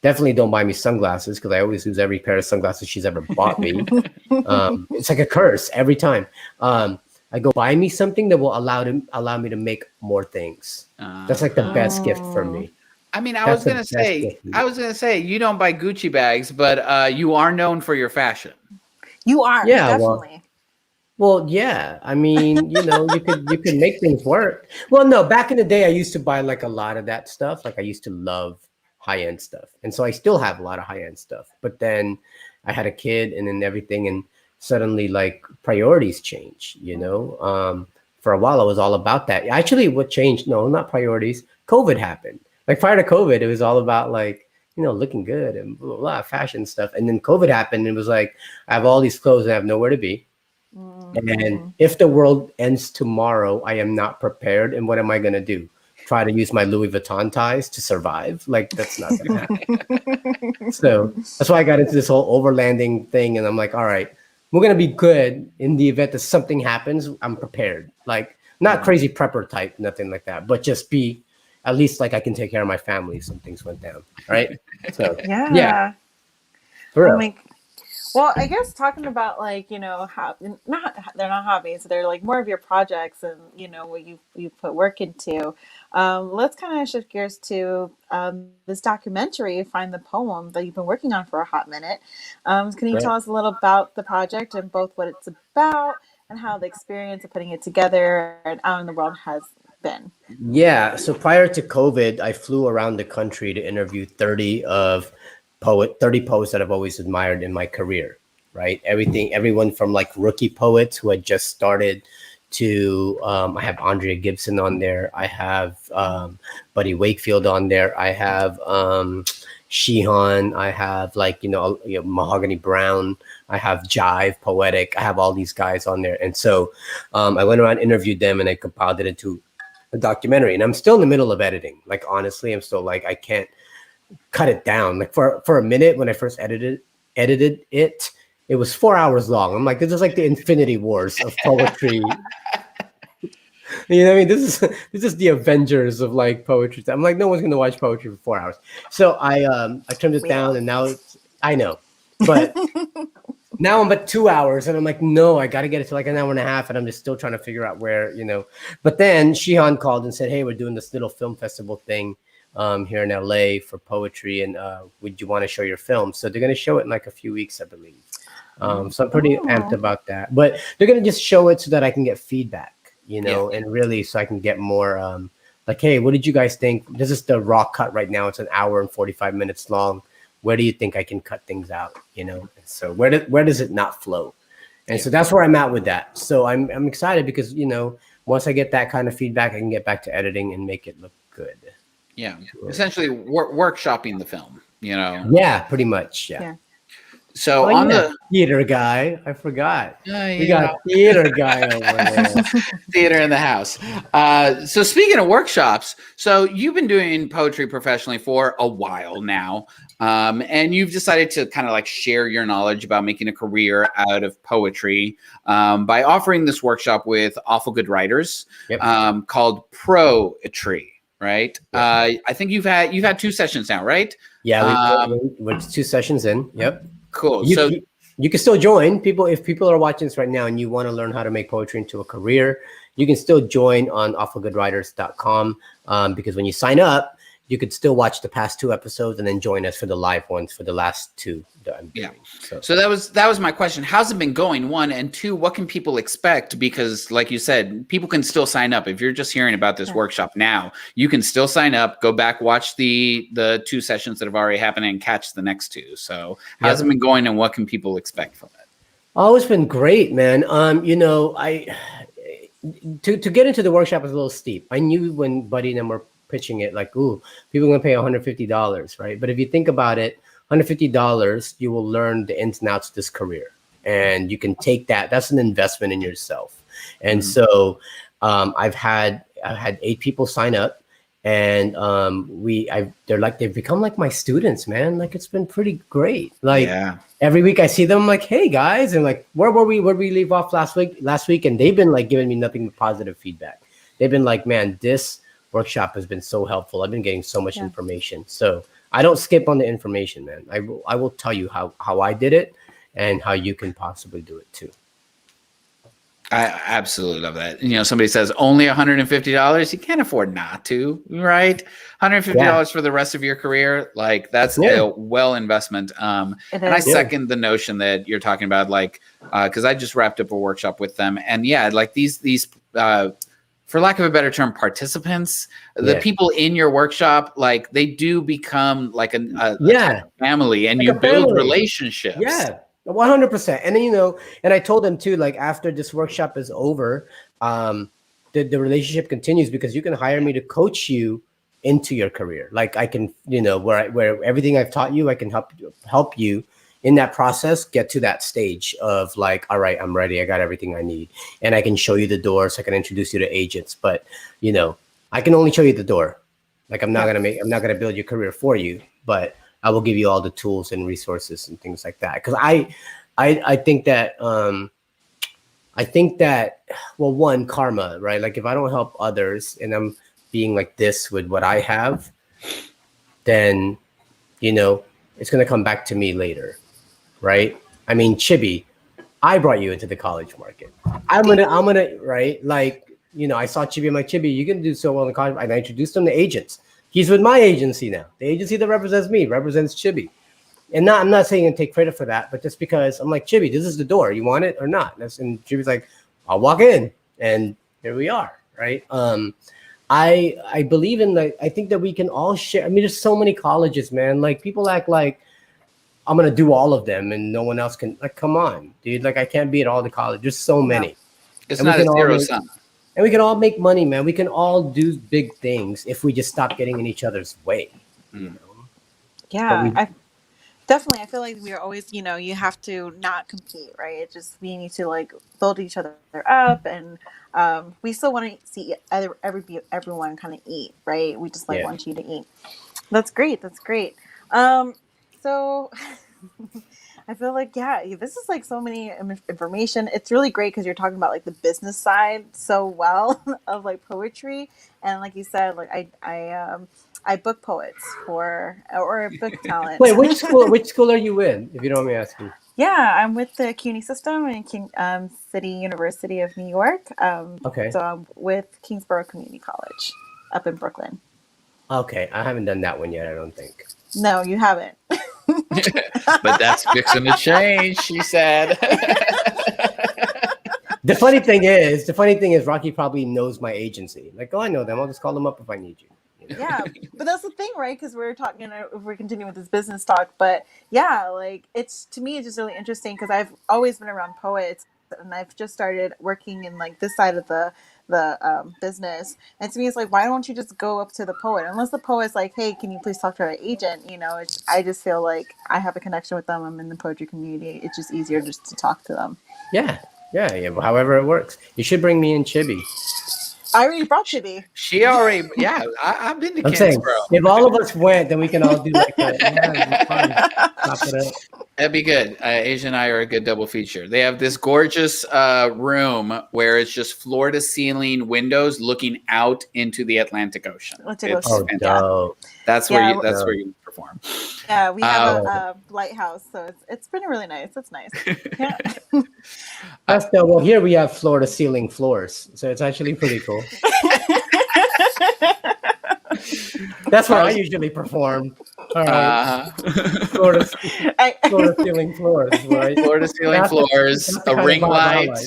Definitely don't buy me sunglasses because I always use every pair of sunglasses she's ever bought me. It's like a curse every time. I go buy me something that will allow me to make more things. That's like the best gift for me. I mean, I That's was the gonna best say, gift for me. I was gonna say, you don't buy Gucci bags, but you are known for your fashion. You are, Yeah, definitely. Well, yeah. I mean, you could make things work. Well, no, back in the day, I used to buy like a lot of that stuff. Like I used to love high-end stuff, and so I still have a lot of high-end stuff. But then I had a kid, and then everything, and suddenly like priorities change. For a while, I was all about that. Actually, what changed? No, not priorities. COVID happened. Like prior to COVID, it was all about like looking good and blah, blah, blah, fashion stuff. And then COVID happened, and it was like I have all these clothes and I have nowhere to be. And if the world ends tomorrow, I am not prepared. And what am I going to do? Try to use my Louis Vuitton ties to survive? Like, that's not going to happen. So that's why I got into this whole overlanding thing. And I'm like, all right, we're going to be good in the event that something happens. I'm prepared. Like, not crazy prepper type, nothing like that, but just be at least like I can take care of my family if some things went down. Right. So, yeah. For real. Like, well, I guess talking about like they're not hobbies, they're like more of your projects and what you put work into. Let's kind of shift gears to this documentary, Find the Poem, that you've been working on for a hot minute. Can you tell us a little about the project and both what it's about and how the experience of putting it together and out in the world has been? Yeah. So prior to COVID, I flew around the country to interview 30 poets that I've always admired in my career, right? Everyone from like rookie poets who had just started to, I have Andrea Gibson on there. I have Buddy Wakefield on there. I have Shihan. I have like, Mahogany Brown. I have Jive Poetic. I have all these guys on there. And so I went around, interviewed them, and I compiled it into a documentary. And I'm still in the middle of editing. Like, honestly, I'm still like, I can't cut it down. Like for a minute when I first edited it, it was 4 hours long. I'm like, this is like the Infinity Wars of poetry. You know what I mean? This is the Avengers of like poetry. I'm like, no one's gonna watch poetry for 4 hours. So I trimmed it down, and now I know, but now I'm at 2 hours, and I'm like, no, I got to get it to like an hour and a half, and I'm just still trying to figure out where. But then Shihan called and said, hey, we're doing this little film festival thing here in LA for poetry, and would you want to show your film? So they're going to show it in like a few weeks, I believe. So I'm pretty amped about that. But they're going to just show it so that I can get feedback, and really so I can get more like, hey, what did you guys think? This is the raw cut right now. It's an hour and 45 minutes long. Where do you think I can cut things out? So where does it not flow? And so that's where I'm at with that. So I'm excited because, once I get that kind of feedback, I can get back to editing and make it look good. Yeah, essentially workshopping the film, Yeah, pretty much. Yeah. So the theater guy, I forgot. We got a theater guy over there. Theater in the house. So speaking of workshops, so you've been doing poetry professionally for a while now, and you've decided to kind of like share your knowledge about making a career out of poetry by offering this workshop with awful good writers called Pro-etry. Right. Yeah. I think you've had 2 sessions now, right? Yeah, we're 2 sessions in. Yep. Cool. You can still join people. If people are watching this right now and you want to learn how to make poetry into a career, you can still join on awfulgoodwriters.com because when you sign up, you could still watch the past 2 episodes and then join us for the live ones for the last 2 that I'm doing. So that was my question. How's it been going? 1 and 2, what can people expect? Because like you said, people can still sign up. If you're just hearing about this workshop now, you can still sign up, go back, watch the 2 sessions that have already happened and catch the next 2. So how's it been going and what can people expect from it? Oh, it's been great, man. To get into the workshop is a little steep. I knew when Buddy and them were pitching it, like, ooh, people are going to pay $150, right? But if you think about it, $150, you will learn the ins and outs of this career. And you can take that's an investment in yourself. And so I've had 8 people sign up, and they've become like my students, man. Like it's been pretty great. Like every week I see them, like, hey guys, and like, where did we leave off last week? And they've been like giving me nothing but positive feedback. They've been like, man, this workshop has been so helpful. I've been getting so much information. So I don't skip on the information, man. I will tell you how I did it and how you can possibly do it too. I absolutely love that. You know, somebody says only $150. You can't afford not to, right? $150 for the rest of your career. Like that's a well investment. And I second the notion that you're talking about, like, cause I just wrapped up a workshop with them, and like these, for lack of a better term, participants, the people in your workshop, like they do become like a family, and like you build relationships. Yeah. 100%. And then, you know, and I told them too, like after this workshop is over, the relationship continues, because you can hire me to coach you into your career. Like I can, you know, where everything I've taught you, I can help you in that process, get to that stage of like, all right, I'm ready. I got everything I need. And I can show you the doors. I can introduce you to agents, but you know, I can only show you the door. Like I'm not going to build your career for you, but I will give you all the tools and resources and things like that. Cause I think that, well, one, karma, right? Like if I don't help others and I'm being like this with what I have, then, you know, it's going to come back to me later. Right. I mean, Chibbi, I brought you into the college market. I'm gonna, right. Like, you know, I saw Chibbi, I'm like, Chibbi, you're going to do so well in college. And I introduced him to agents. He's with my agency now. The agency that represents me represents Chibbi. And I'm not saying and take credit for that, but just because I'm like, Chibbi, this is the door. You want it or not? And Chibbi's like, I'll walk in. And here we are. Right. I believe in I think that we can all share. I mean, there's so many colleges, man. Like people act like I'm going to do all of them and no one else can. Like, come on, dude. Like I can't be at all the college. There's so many. It's not a zero sum. And we can all make money, man. We can all do big things if we just stop getting in each other's way. You know? Yeah, definitely. I feel like we're always, you know, you have to not compete, right? It's just we need to like build each other up, and we still want to see everyone kind of eat, right? We just want you to eat. That's great. That's great. So. I feel like, this is like so many information. It's really great because you're talking about like the business side so well of like poetry. And like you said, like I book poets or book talent. Wait, which school are you in, if you don't mind me asking? Yeah, I'm with the CUNY system in City University of New York. Okay. So I'm with Kingsborough Community College up in Brooklyn. Okay, I haven't done that one yet, I don't think. No, you haven't. But that's fixing to change, she said. The funny thing is, Rocky probably knows my agency. Like, I know them. I'll just call them up if I need you. You know? Yeah, but that's the thing, right? Because we're talking, if we're continuing with this business talk, but yeah, like to me, it's just really interesting because I've always been around poets, and I've just started working in like this side of the business, and to me it's like, why don't you just go up to the poet, unless the poet's like, hey, can you please talk to our agent, you know? I just feel like I have a connection with them. I'm in the poetry community. It's just easier just to talk to them. Yeah, however it works. You should bring me and Chibbi. I already brought Chibbi. She already, I've been to Kingsborough. Saying, if all of us went, then we can all do like that. Top it up. That'd be good. Asia and I are a good double feature. They have this gorgeous room where it's just floor to ceiling windows looking out into the Atlantic Ocean. That's where you perform. Yeah, we have a lighthouse, so it's been really nice. It's nice. Yeah. Well, here we have floor to ceiling floors, so it's actually pretty cool. That's where I usually perform. All right. Floor to ceiling floors, right? Floor to ceiling floors, a ring light,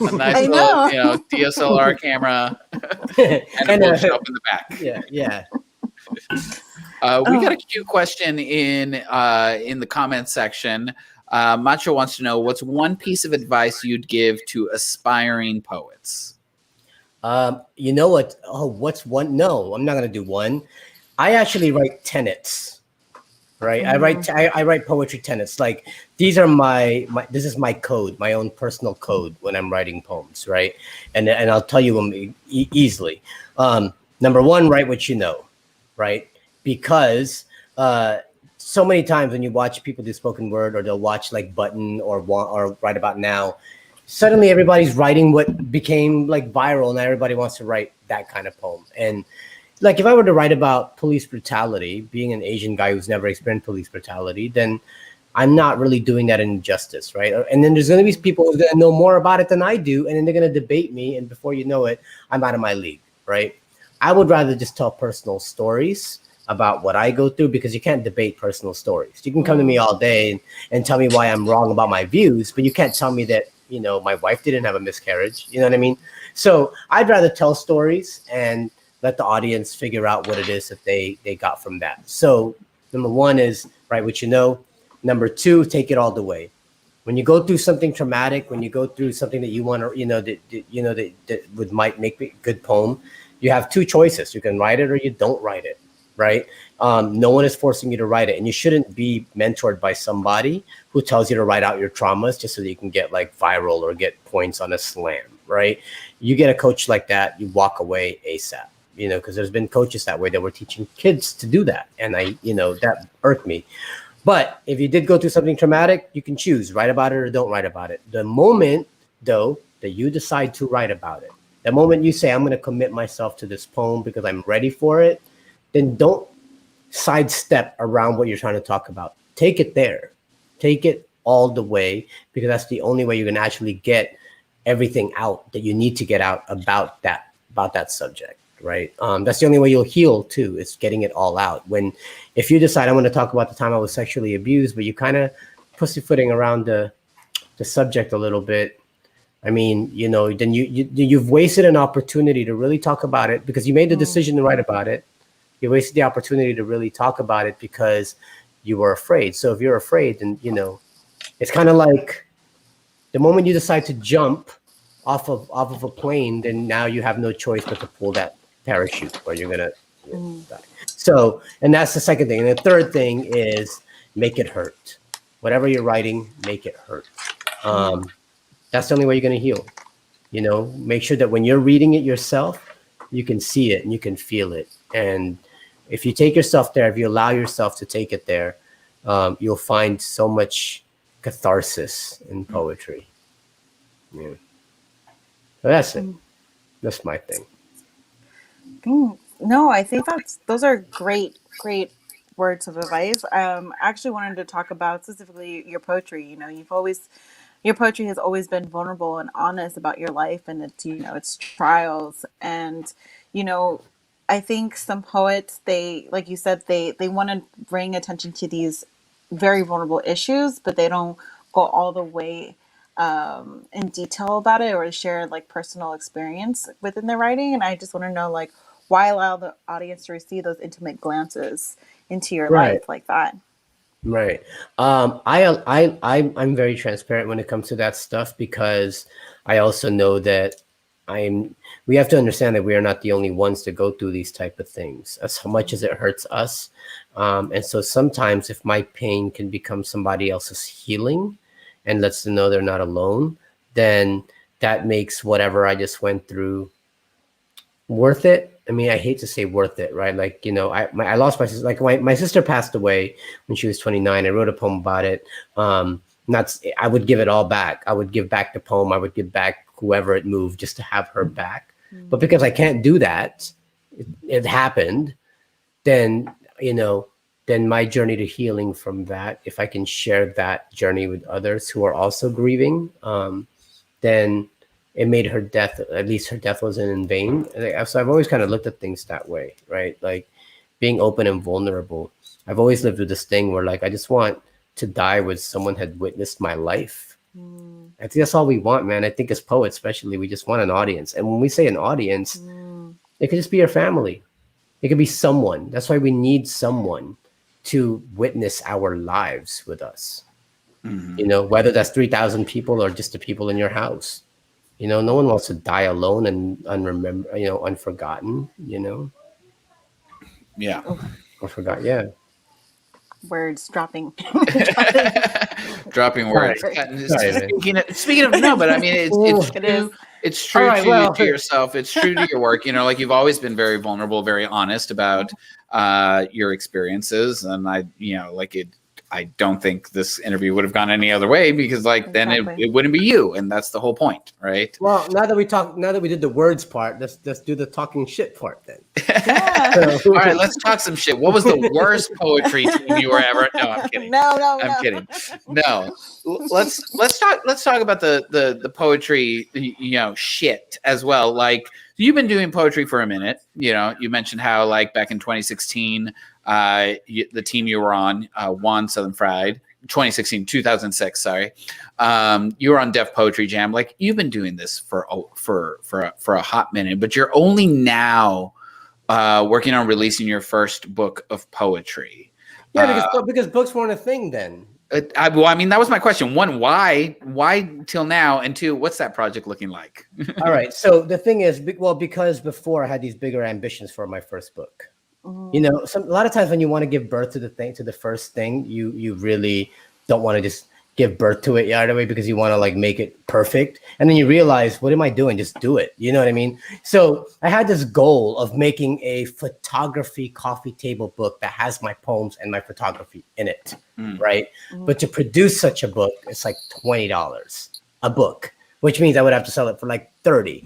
a nice little, DSLR camera, and a bookshelf in the back. Yeah. We got a cute question in the comment section. Macho wants to know, what's one piece of advice you'd give to aspiring poets? You know what? Oh, what's one? No, I'm not gonna do one. I actually write tenets, right? I write poetry tenets. Like these are this is my code, my own personal code when I'm writing poems, right? And I'll tell you them easily. Number one, write what you know, right? Because so many times when you watch people do spoken word, or they'll watch like Button or Write About Now, suddenly everybody's writing what became like viral, and everybody wants to write that kind of poem. And like if I were to write about police brutality, being an Asian guy who's never experienced police brutality, then I'm not really doing that injustice, right? And then there's going to be people who's going to know more about it than I do, and then they're going to debate me, and before you know it, I'm out of my league, right? I would rather just tell personal stories about what I go through, because you can't debate personal stories. You can come to me all day and tell me why I'm wrong about my views, but you can't tell me that, you know, my wife didn't have a miscarriage. You know what I mean? So I'd rather tell stories and let the audience figure out what it is that they got from that. So number one is write what you know. Number two, take it all the way. When you go through something traumatic, when you go through something that you want to, you know, that might make a good poem, you have two choices. You can write it or you don't write it, right? No one is forcing you to write it, and you shouldn't be mentored by somebody who tells you to write out your traumas just so that you can get like viral or get points on a slam, right? You get a coach like that, you walk away ASAP, you know, because there's been coaches that way that were teaching kids to do that, and that irked me. But if you did go through something traumatic, you can choose, write about it or don't write about it. The moment, though, that you decide to write about it, the moment you say, I'm going to commit myself to this poem because I'm ready for it, then don't sidestep around what you're trying to talk about. Take it there. Take it all the way, because that's the only way you can actually get everything out that you need to get out about that subject. Right. That's the only way you'll heal too, is getting it all out. If you decide I'm going to talk about the time I was sexually abused, but you kind of pussyfooting around the subject a little bit, I mean, you know, then you've wasted an opportunity to really talk about it, because you made the decision to write about it. You wasted the opportunity to really talk about it because you were afraid. So if you're afraid, then, you know, it's kind of like the moment you decide to jump off of a plane, then now you have no choice but to pull that parachute, or you're gonna die. So, and that's the second thing. And the third thing is make it hurt. Whatever you're writing, make it hurt. That's the only way you're gonna heal. You know, make sure that when you're reading it yourself, you can see it and you can feel it. And if you take yourself there, if you allow yourself to take it there, you'll find so much catharsis in poetry. Yeah. So that's it. That's my thing. No, I think those are great words of advice. I actually wanted to talk about specifically your poetry. You know, your poetry has always been vulnerable and honest about your life and its, you know, its trials. And, you know, I think some poets, they, like you said, they want to bring attention to these very vulnerable issues, but they don't go all the way in detail about it, or share like personal experience within their writing. And I just want to know, like, why allow the audience to receive those intimate glances into your life like that? Right. I'm very transparent when it comes to that stuff, because I also know that we have to understand that we are not the only ones to go through these type of things, as much as it hurts us. And so sometimes if my pain can become somebody else's healing and lets them know they're not alone, then that makes whatever I just went through worth it. I mean, I hate to say worth it, right? Like, you know, I lost my sister. Like my sister passed away when she was 29. I wrote a poem about it. I would give it all back. I would give back the poem. I would give back whoever it moved just to have her back. But because I can't do that, it happened. Then, you know, then my journey to healing from that, if I can share that journey with others who are also grieving, then it made her death, at least her death wasn't in vain. So I've always kind of looked at things that way, right? Like being open and vulnerable. I've always lived with this thing where, like, I just want to die with someone had witnessed my life. I think that's all we want, man. I think as poets, especially, we just want an audience. And when we say an audience, it could just be your family. It could be someone. That's why we need someone to witness our lives with us. You know, whether that's 3,000 people or just the people in your house. You know, no one wants to die alone and unforgotten, you know? Yeah. Or forgot, yeah. Words dropping. Dropping words. Sorry, Speaking of, no, but I mean, it's true. It's true All right, to, well, to yourself. It's true to your work. Like you've always been very vulnerable, very honest about your experiences. And I don't think this interview would have gone any other way because then it wouldn't be you. And that's the whole point, right? Well, now that we did the words part, let's do the talking shit part then. Yeah. All right, let's talk some shit. What was the worst poetry team you were ever? No, I'm kidding. I'm kidding. No, let's talk about the poetry, shit as well. Like you've been doing poetry for a minute. You mentioned how back in 2016, the team you were on won Southern Fried. 2006, sorry. You were on Def Poetry Jam. Like you've been doing this for a hot minute, but you're only now working on releasing your first book of poetry. Yeah, because books weren't a thing then. That was my question. One, why till now? And two, what's that project looking like? All right. So the thing is, because before I had these bigger ambitions for my first book. A lot of times when you want to give birth to the first thing, you really don't want to just give birth to it right away because you want to make it perfect. And then you realize, what am I doing? Just do it. You know what I mean? So I had this goal of making a photography coffee table book that has my poems and my photography in it. Right. But to produce such a book, it's like $20 a book, which means I would have to sell it for like $30.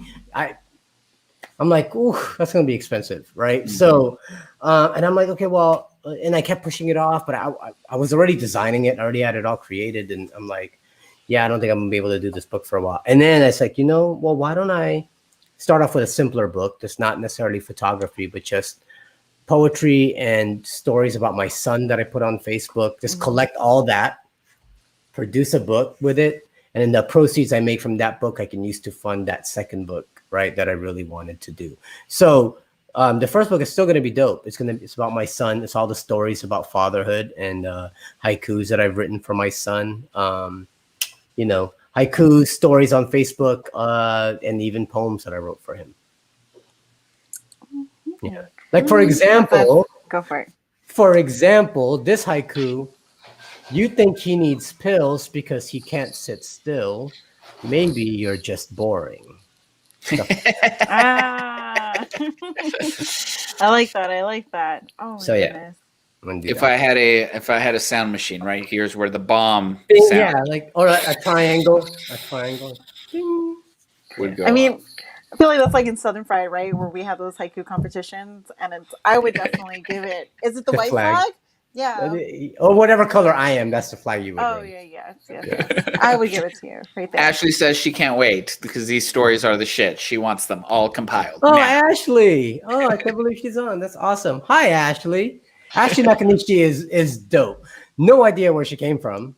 I'm like, ooh, that's going to be expensive, right? Mm-hmm. So, and I'm like, okay, well, and I kept pushing it off, but I was already designing it. I already had it all created. And I'm like, yeah, I don't think I'm going to be able to do this book for a while. And then I was like, well, why don't I start off with a simpler book that's not necessarily photography, but just poetry and stories about my son that I put on Facebook, just collect all that, produce a book with it. And then the proceeds I make from that book, I can use to fund that second book, right, that I really wanted to do. So the first book is still going to be dope. It's about my son. It's all the stories about fatherhood and haikus that I've written for my son. Haiku stories on Facebook and even poems that I wrote for him. Yeah. Like, for example, go for it. For example, this haiku, you think he needs pills because he can't sit still. Maybe you're just boring. I like that. Oh my goodness. If I had a sound machine, right, here's where the bomb sound. Yeah, or a triangle. Would go. I mean, I feel like that's like in Southern Fried, right, where we have those haiku competitions, and I would definitely give it. Is it the white flag? Yeah. Or whatever color I am, that's the flag you would. Oh, yes. I would give it to you right there. Ashley says she can't wait because these stories are the shit. She wants them all compiled. Oh, now. Ashley. Oh, I can't believe she's on. That's awesome. Hi, Ashley. Ashley Nakanishi is dope. No idea where she came from,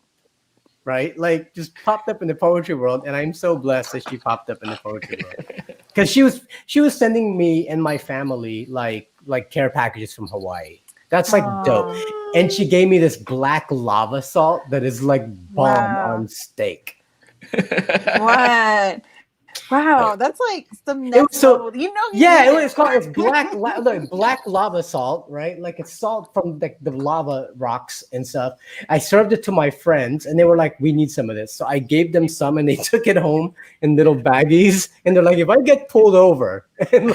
right? Like, just popped up in the poetry world, and I'm so blessed that she popped up in the poetry world. Because she was sending me and my family like care packages from Hawaii. That's like dope. And she gave me this black lava salt that is like bomb on steak. What? Wow, that's like some next level. It's black lava salt, right? Like it's salt from the lava rocks and stuff. I served it to my friends and they were like, we need some of this. So I gave them some and they took it home in little baggies. And they're like, if I get pulled over, and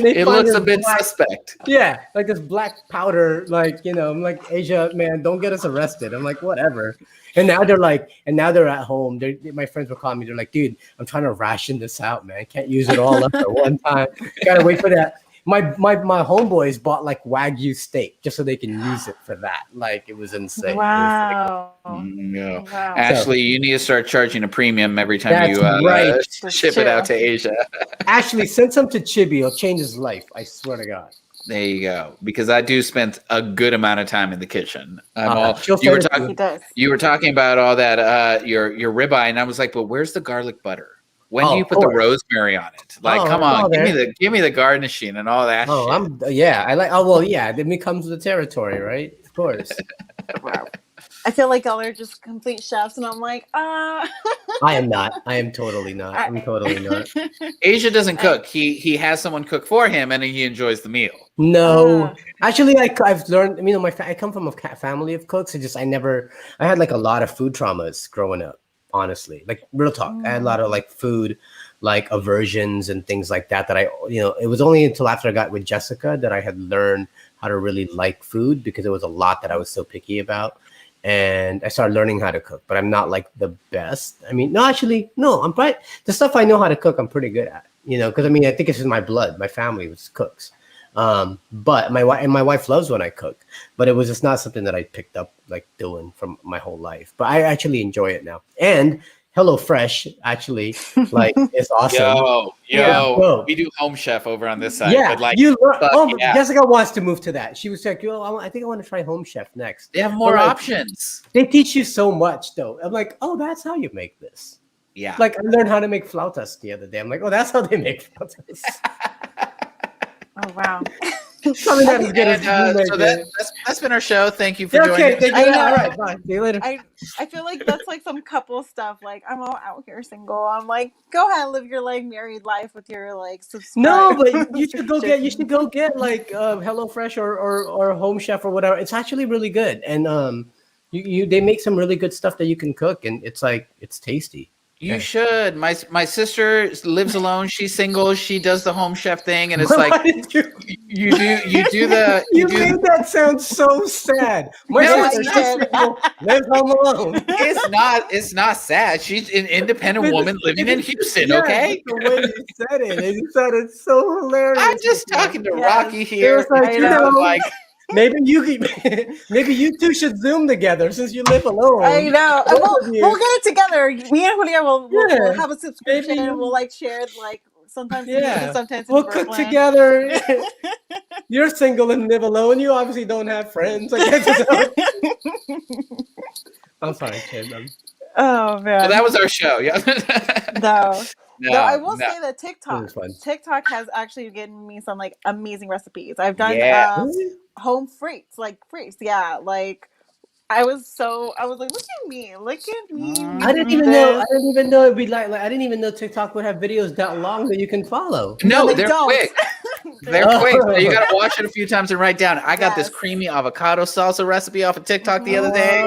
it looks a bit suspect. Yeah, like this black powder, I'm like, Asia, man, don't get us arrested. I'm like, whatever. And now they're at home. My friends were calling me. They're like, dude, I'm trying to ration this out, man. I can't use it all up at one time. Gotta wait for that. My homeboys bought like Wagyu steak just so they can use it for that. Like it was insane. Wow. Wow. Ashley, you need to start charging a premium every time you ship it out to Asia. Ashley, send some to Chibbi. It'll change his life. I swear to God. There you go. Because I do spend a good amount of time in the kitchen. You were talking about all that your ribeye, and I was like, but where's the garlic butter? When do you put the rosemary on it? Like, come on, give me the garnishing and all that. Shit. Then it comes with the territory, right? Of course. Wow. I feel like y'all are just complete chefs, and I'm like, I am not. I am totally not. I'm totally not. Asia doesn't cook. He has someone cook for him, and he enjoys the meal. No, actually, I've learned. I come from a family of cooks. I had like a lot of food traumas growing up. honestly, like real talk. I had a lot of like food, like aversions and things like that. That it was only until after I got with Jessica that I had learned how to really like food, because there was a lot that I was so picky about. And I started learning how to cook, but I'm not like the best. I mean, no, actually, no, I'm quite, the stuff I know how to cook, I'm pretty good at, because I mean, I think it's in my blood. My family was cooks. But my wife loves when I cook, but it was just not something that I picked up like doing from my whole life. But I actually enjoy it now. And HelloFresh actually like is awesome. Yo, we do Home Chef over on this side. Yeah, but like, yeah. Jessica wants to move to that. She was like, I think I want to try Home Chef next. They have more options. They teach you so much, though. I'm like, oh, that's how you make this. Yeah. Like I learned how to make flautas the other day. I'm like, oh, that's how they make flautas. Oh wow. Probably not as good as so that's been our show. Thank you for joining. Okay, thank you. All right, bye. See you later. I feel like that's like some couple stuff. Like I'm all out here single. I'm like, go ahead, live your like married life with your like No, but you should go get like HelloFresh or Home Chef or whatever. It's actually really good, and they make some really good stuff that you can cook, and it's tasty. You should. My sister lives alone. She's single. She does the Home Chef thing, and it's like you do the. You made that sound so sad. My sister lives home alone. It's not sad. She's an independent woman living in Houston. Okay. The way you said it sounded so hilarious. I'm just talking to Rocky here. Like, maybe you two should Zoom together since you live alone. I know. We'll get it together. Me and Julia will have a subscription and we'll like share it like sometimes. Yeah. Sometimes we'll cook together. You're single and live alone. You obviously don't have friends. I guess I'm sorry, Chib. Oh man. Well, that was our show. Yeah. No, I will say that TikTok has actually given me some like amazing recipes. I've done home frites. Yeah, like I was like, look at me. I didn't even know it'd be like I didn't even know TikTok would have videos that long that you can follow. No, they're quick. They're quick. So you gotta watch it a few times and write down. I got this creamy avocado salsa recipe off of TikTok the other day.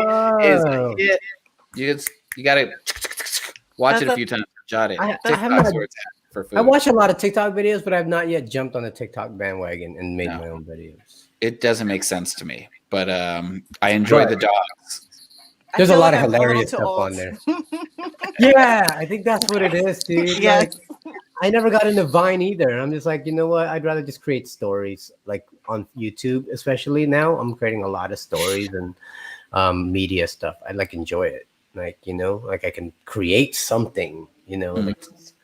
You gotta watch it a few times. Jot it. TikTok's where it's at for food. I watch a lot of TikTok videos, but I've not yet jumped on the TikTok bandwagon and made my own videos. It doesn't make sense to me, but I enjoy the dogs. There's a lot of hilarious stuff on there. Yeah, I think that's what it is, dude. Yes. Like, I never got into Vine either. And I'm just like, you know what? I'd rather just create stories, like on YouTube, especially now. I'm creating a lot of stories and media stuff. I like enjoy it. Like, like I can create something, like it's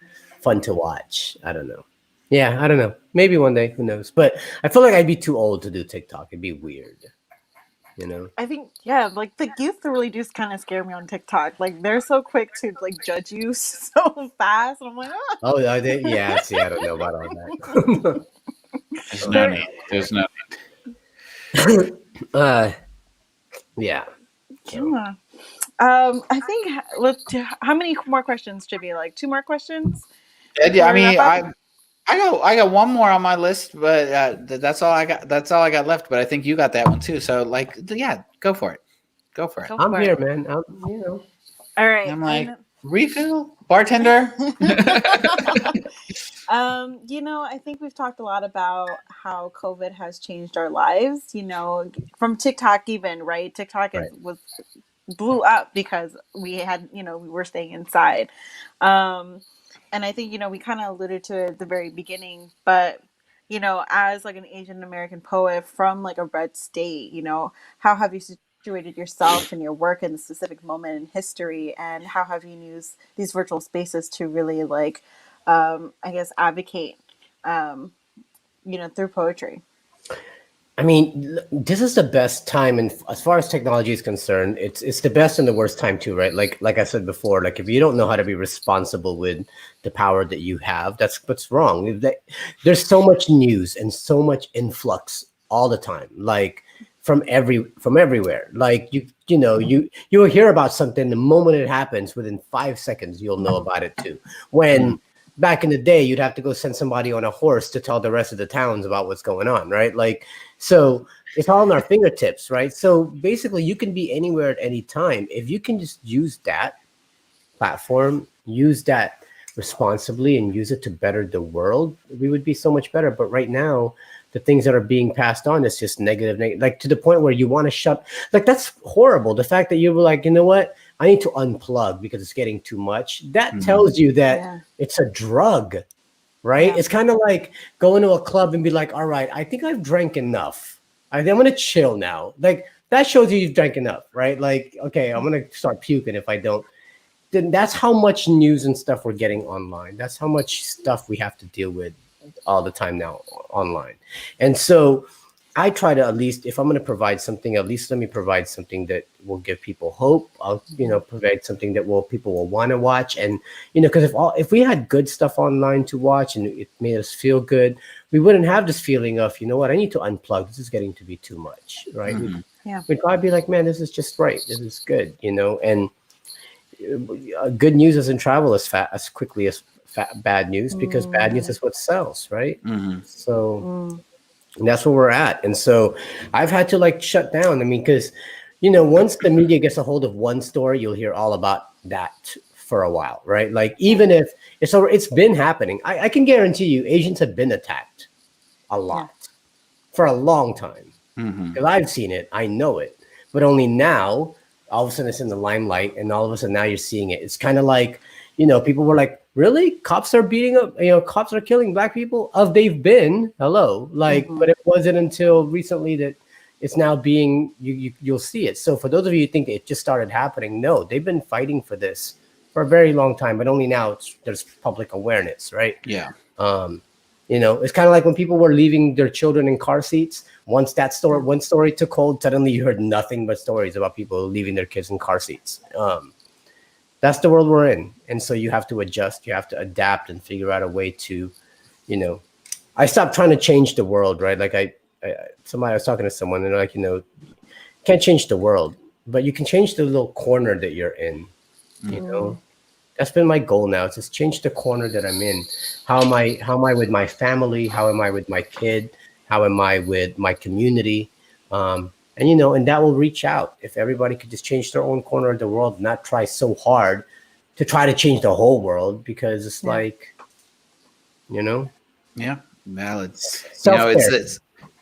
fun to watch. I don't know. Yeah, I don't know. Maybe one day, who knows? But I feel like I'd be too old to do TikTok. It'd be weird. I think, like the youth really do kind of scare me on TikTok. Like they're so quick to like judge you so fast. And I'm like, ah. Oh, are they? Yeah, see, I don't know about all that. There's no need. Yeah. Yeah. I think how many more questions, Chibby? Like 2 more questions? Yeah, I mean, I got one more on my list, but that's all I got. That's all I got left. But I think you got that one too. So like, yeah, go for it. I'm here, man. All right. I'm like, refill, bartender. I think we've talked a lot about how COVID has changed our lives. From TikTok, even right. TikTok blew up because we had, we were staying inside. And I think, we kind of alluded to it at the very beginning, but, as like an Asian American poet from like a red state, how have you situated yourself and your work in the specific moment in history, and how have you used these virtual spaces to really like, I guess, advocate, through poetry? I mean, this is the best time, and as far as technology is concerned, it's the best and the worst time too, right? Like I said before, like if you don't know how to be responsible with the power that you have, that's what's wrong. There's so much news and so much influx all the time, like from everywhere. Like you'll hear about something the moment it happens, within 5 seconds you'll know about it too. When back in the day, you'd have to go send somebody on a horse to tell the rest of the towns about what's going on, right? Like, so it's all on our fingertips, right? So basically, you can be anywhere at any time. If you can just use that platform, use that responsibly and use it to better the world, we would be so much better. But right now, the things that are being passed on is just negative, like to the point where you want to shut, like that's horrible. The fact that you were like, you know what, I need to unplug because it's getting too much. That tells you that it's a drug, right? It's kind of like going to a club and be like, all right, I think I've drank enough. I'm going to chill now. Like that shows you you've drank enough, right? Like, okay, I'm going to start puking if I don't. Then that's how much news and stuff we're getting online. That's how much stuff we have to deal with all the time now online. And so I try to, at least if I'm going to provide something, at least let me provide something that will give people hope. I'll, provide something that people will want to watch. And, because if we had good stuff online to watch and it made us feel good, we wouldn't have this feeling of, you know what, I need to unplug. This is getting to be too much, right? We'd probably be like, man, this is just right. This is good, and good news doesn't travel as quickly as bad news, because bad news is what sells, right? So that's where we're at. And so I've had to shut down. I mean, because once the media gets a hold of one story, you'll hear all about that for a while, right? Like even if it's been happening, I can guarantee you Asians have been attacked a lot for a long time, because I've seen it, I know it, but only now all of a sudden it's in the limelight, and all of a sudden now you're seeing it. It's kind of like, people were like, really? Cops are beating up, cops are killing Black people? They've been, hello. But it wasn't until recently that it's now being, you'll see it. So for those of you who think it just started happening, no, they've been fighting for this for a very long time, but only now there's public awareness, right? Yeah. It's kind of like when people were leaving their children in car seats. Once one story took hold, suddenly you heard nothing but stories about people leaving their kids in car seats. That's the world we're in. And so you have to adjust, you have to adapt and figure out a way to, I stopped trying to change the world, right? Like I was talking to someone and they're like, can't change the world, but you can change the little corner that you're in, That's been my goal now. It's just change the corner that I'm in. How am I with my family? How am I with my kid? How am I with my community? And that will reach out. If everybody could just change their own corner of the world, not try so hard to try to change the whole world, because it's Yeah, valid. Self-care.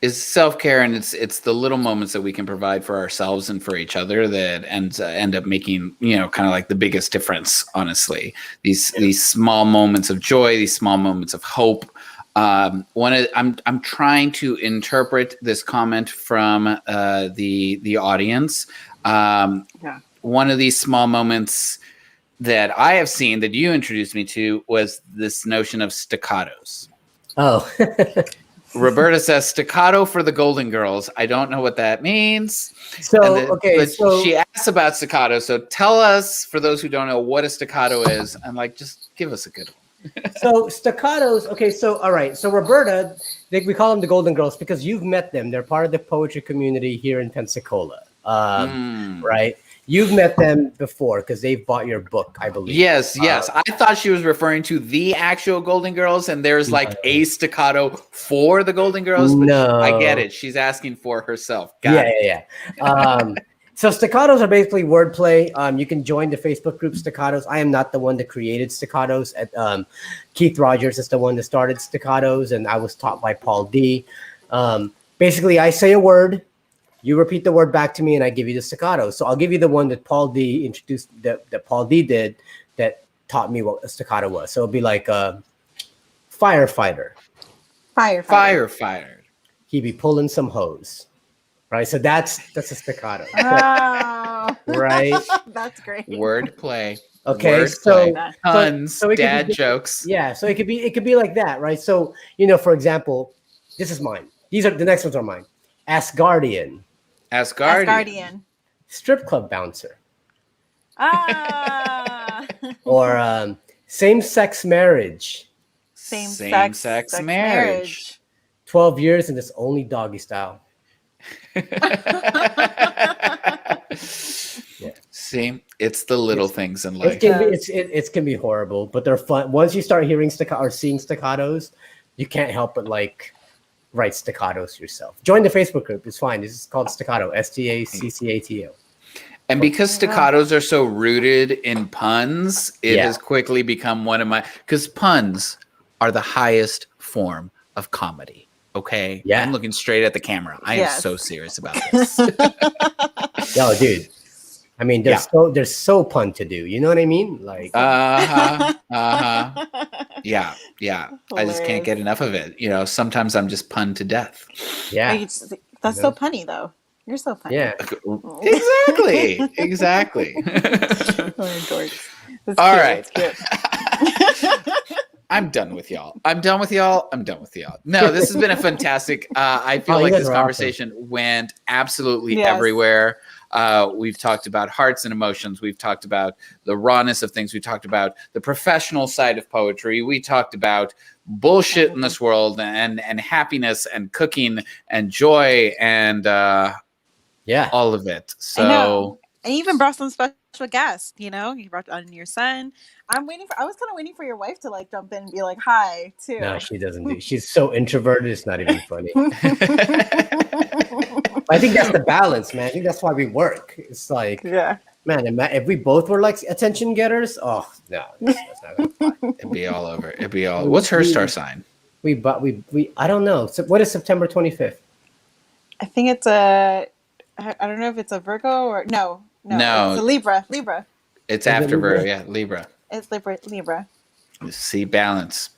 It's self-care, and it's the little moments that we can provide for ourselves and for each other that end up making, kind of like the biggest difference, honestly. These small moments of joy, these small moments of hope. I'm trying to interpret this comment from the audience. One of these small moments that I have seen that you introduced me to was this notion of staccatos. Oh. Roberta says staccato for the Golden Girls. I don't know what that means. So she asks about staccato. So tell us, for those who don't know, what a staccato is. I'm like, just give us a good one. So staccatos. Okay. So all right. So Roberta, we call them the Golden Girls because you've met them. They're part of the poetry community here in Pensacola, right? You've met them before because they've bought your book, I believe. Yes. I thought she was referring to the actual Golden Girls, and there's like a staccato for the Golden Girls. But no, I get it. She's asking for herself. Got it. So staccatos are basically wordplay. You can join the Facebook group Staccatos. I am not the one that created staccatos. Keith Rogers is the one that started staccatos, and I was taught by Paul D. Basically, I say a word. You repeat the word back to me, and I give you the staccato. So I'll give you the one that Paul D introduced, that Paul D did, that taught me what a staccato was. So it'll be like firefighter. Firefighter. He'd be pulling some hose, right? So that's a staccato. Oh, right? That's great. Wordplay. Okay, tons so dad jokes. Yeah, so it could be like that, right? So for example, this is mine. The next ones are mine. Asgardian. Strip club bouncer. Or same-sex marriage. Same-sex marriage. 12 years and it's only doggy style. See, it's the little things in life. It can be horrible, but they're fun. Once you start hearing staccato or seeing staccatos, you can't help but write staccatos yourself. Join the Facebook group. It's fine. This is called Staccato. STACCATO. And because staccatos are so rooted in puns, it has quickly become one of my, because puns are the highest form of comedy. Okay. Yeah. I'm looking straight at the camera. I am so serious about this. Yo, dude. I mean, there's so pun to do. You know what I mean? Like, Yeah. I just can't Hilarious. get enough of it. You know, sometimes I'm just pun to death. yeah, That's so punny, though. You're so funny. yeah. Exactly. Oh, dorks. That's All cute. right. That's cute. I'm done with y'all. No, this has been a fantastic. I feel like this conversation went absolutely everywhere. We've talked about hearts and emotions. We've talked about the rawness of things. We talked about the professional side of poetry. We talked about bullshit in this world and happiness and cooking and joy and all of it. So and you even brought some special guests. You know, you brought on your son. I was kind of waiting for your wife to like jump in and be like, "Hi," too. No, she doesn't she's so introverted. It's not even funny. I think that's the balance, man. I think that's why we work. It's like, man, if we both were like attention getters, no, that's not gonna fly. It'd be all over. What's her star sign? We I don't know. So what is September 25th? I think it's I don't know if it's a Virgo or no, it's a Libra. It's after Virgo, Libra. It's Libra. See, balance.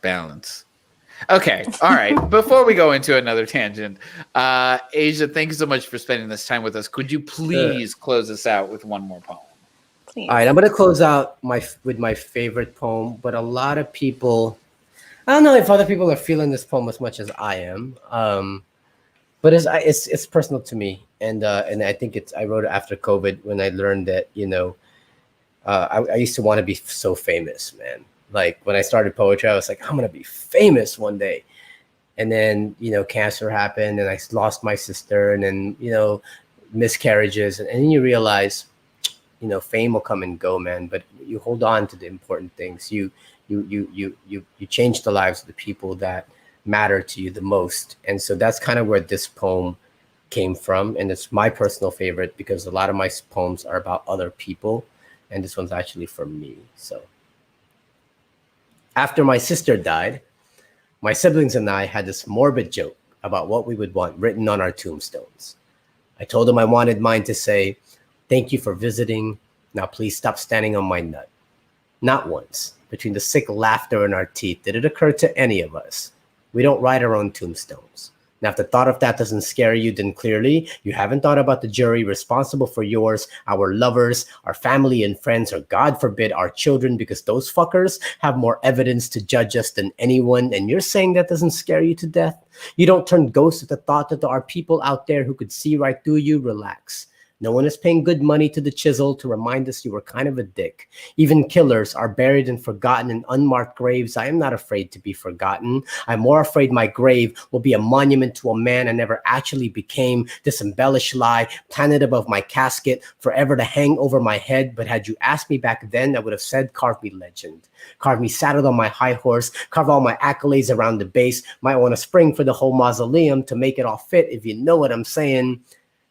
Okay, all right. Before we go into another tangent, Asia, thank you so much for spending this time with us. Could you please close us out with one more poem? Please. All right, I'm going to close out with my favorite poem, but a lot of people, I don't know if other people are feeling this poem as much as I am, but it's personal to me, and I think I wrote it after COVID when I learned that, you know, I used to want to be so famous, man. Like when I started poetry, I was like, I'm going to be famous one day. And then, you know, cancer happened and I lost my sister and then, you know, miscarriages. And then you realize, you know, fame will come and go, man. But you hold on to the important things. You change the lives of the people that matter to you the most. And so that's kind of where this poem came from. And it's my personal favorite because a lot of my poems are about other people. And this one's actually for me. So. After my sister died, my siblings and I had this morbid joke about what we would want written on our tombstones. I told them I wanted mine to say, "Thank you for visiting. Now please stop standing on my nut." Not once, between the sick laughter in our teeth, did it occur to any of us. We don't write our own tombstones. Now, if the thought of that doesn't scare you, then clearly you haven't thought about the jury responsible for yours, our lovers, our family and friends, or God forbid, our children, because those fuckers have more evidence to judge us than anyone. And you're saying that doesn't scare you to death? You don't turn ghosts at the thought that there are people out there who could see right through you? Relax. No one is paying good money to the chisel to remind us you were kind of a dick. Even killers are buried and forgotten in unmarked graves. I am not afraid to be forgotten. I'm more afraid my grave will be a monument to a man I never actually became. This embellished lie planted above my casket, forever to hang over my head. But had you asked me back then, I would have said, carve me legend. Carve me saddled on my high horse. Carve all my accolades around the base. Might want to spring for the whole mausoleum to make it all fit, if you know what I'm saying.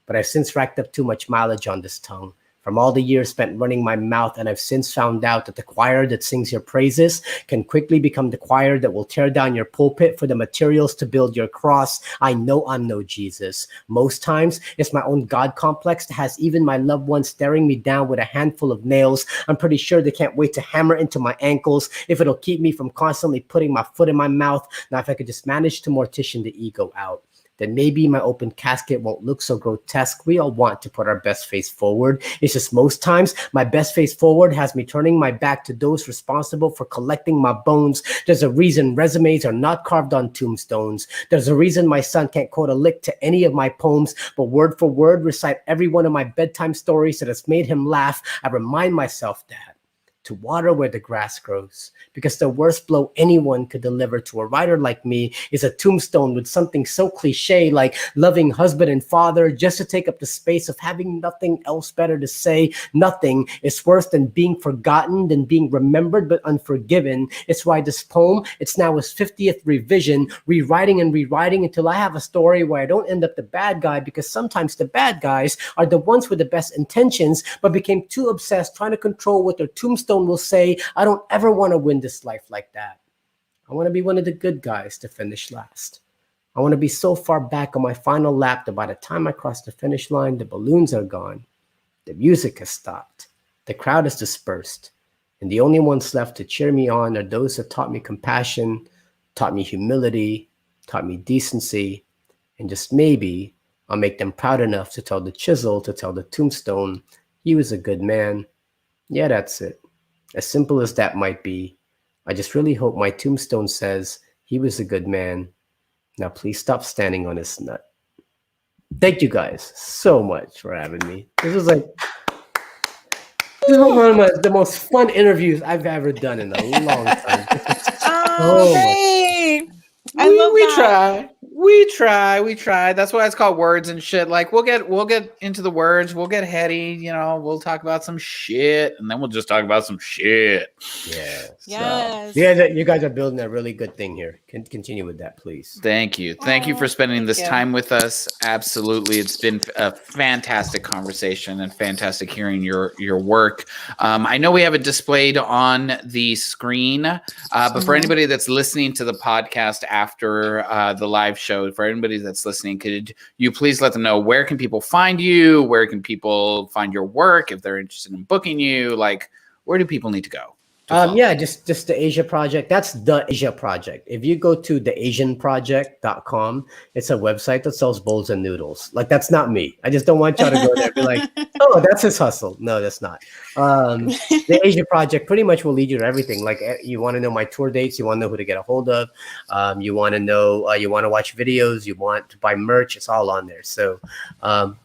But I've since racked up too much mileage on this tongue from all the years spent running my mouth, and I've since found out that the choir that sings your praises can quickly become the choir that will tear down your pulpit for the materials to build your cross. I know I'm no Jesus. Most times, it's my own God complex that has even my loved ones staring me down with a handful of nails. I'm pretty sure they can't wait to hammer into my ankles if it'll keep me from constantly putting my foot in my mouth. Now, if I could just manage to mortician the ego out, then maybe my open casket won't look so grotesque. We all want to put our best face forward. It's just most times my best face forward has me turning my back to those responsible for collecting my bones. There's a reason resumes are not carved on tombstones. There's a reason my son can't quote a lick to any of my poems, but word for word recite every one of my bedtime stories that has made him laugh. I remind myself that to water where the grass grows. Because the worst blow anyone could deliver to a writer like me is a tombstone with something so cliche like loving husband and father, just to take up the space of having nothing else better to say. Nothing is worse than being forgotten, than being remembered but unforgiven. It's why this poem, it's now his 50th revision, rewriting and rewriting until I have a story where I don't end up the bad guy, because sometimes the bad guys are the ones with the best intentions but became too obsessed trying to control what their tombstone will say. I don't ever want to win this life like that. I want to be one of the good guys to finish last. I want to be so far back on my final lap that by the time I cross the finish line, the balloons are gone, the music has stopped, the crowd is dispersed, and the only ones left to cheer me on are those that taught me compassion, taught me humility, taught me decency, and just maybe I'll make them proud enough to tell the chisel, to tell the tombstone, he was a good man. Yeah, that's it. As simple as that might be, I just really hope my tombstone says he was a good man. Now please stop standing on his nut. Thank you guys so much for having me. This was one of the most fun interviews I've ever done in a long time. Great. I love we that. We try. That's why it's called words and shit. Like we'll get into the words, we'll get heady, we'll talk about some shit, and then we'll just talk about some shit. Yeah. Yes. You guys are building a really good thing here. Continue with that, please. Thank you for spending this time with us. Absolutely, it's been a fantastic conversation and fantastic hearing your work. I know we have it displayed on the screen, but for anybody that's listening to the podcast after the live show, for anybody that's listening, could you please let them know where can people find you? Where can people find your work if they're interested in booking you? Like, where do people need to go? Just the Asia Project. That's the Asia Project. If you go to theasianproject.com, it's a website that sells bowls and noodles. Like, that's not me. I just don't want y'all to go there and be like, oh, that's his hustle. No, that's not. The Asia Project pretty much will lead you to everything. Like, you want to know my tour dates, you want to know who to get a hold of, you want to know, you want to watch videos, you want to buy merch, it's all on there. So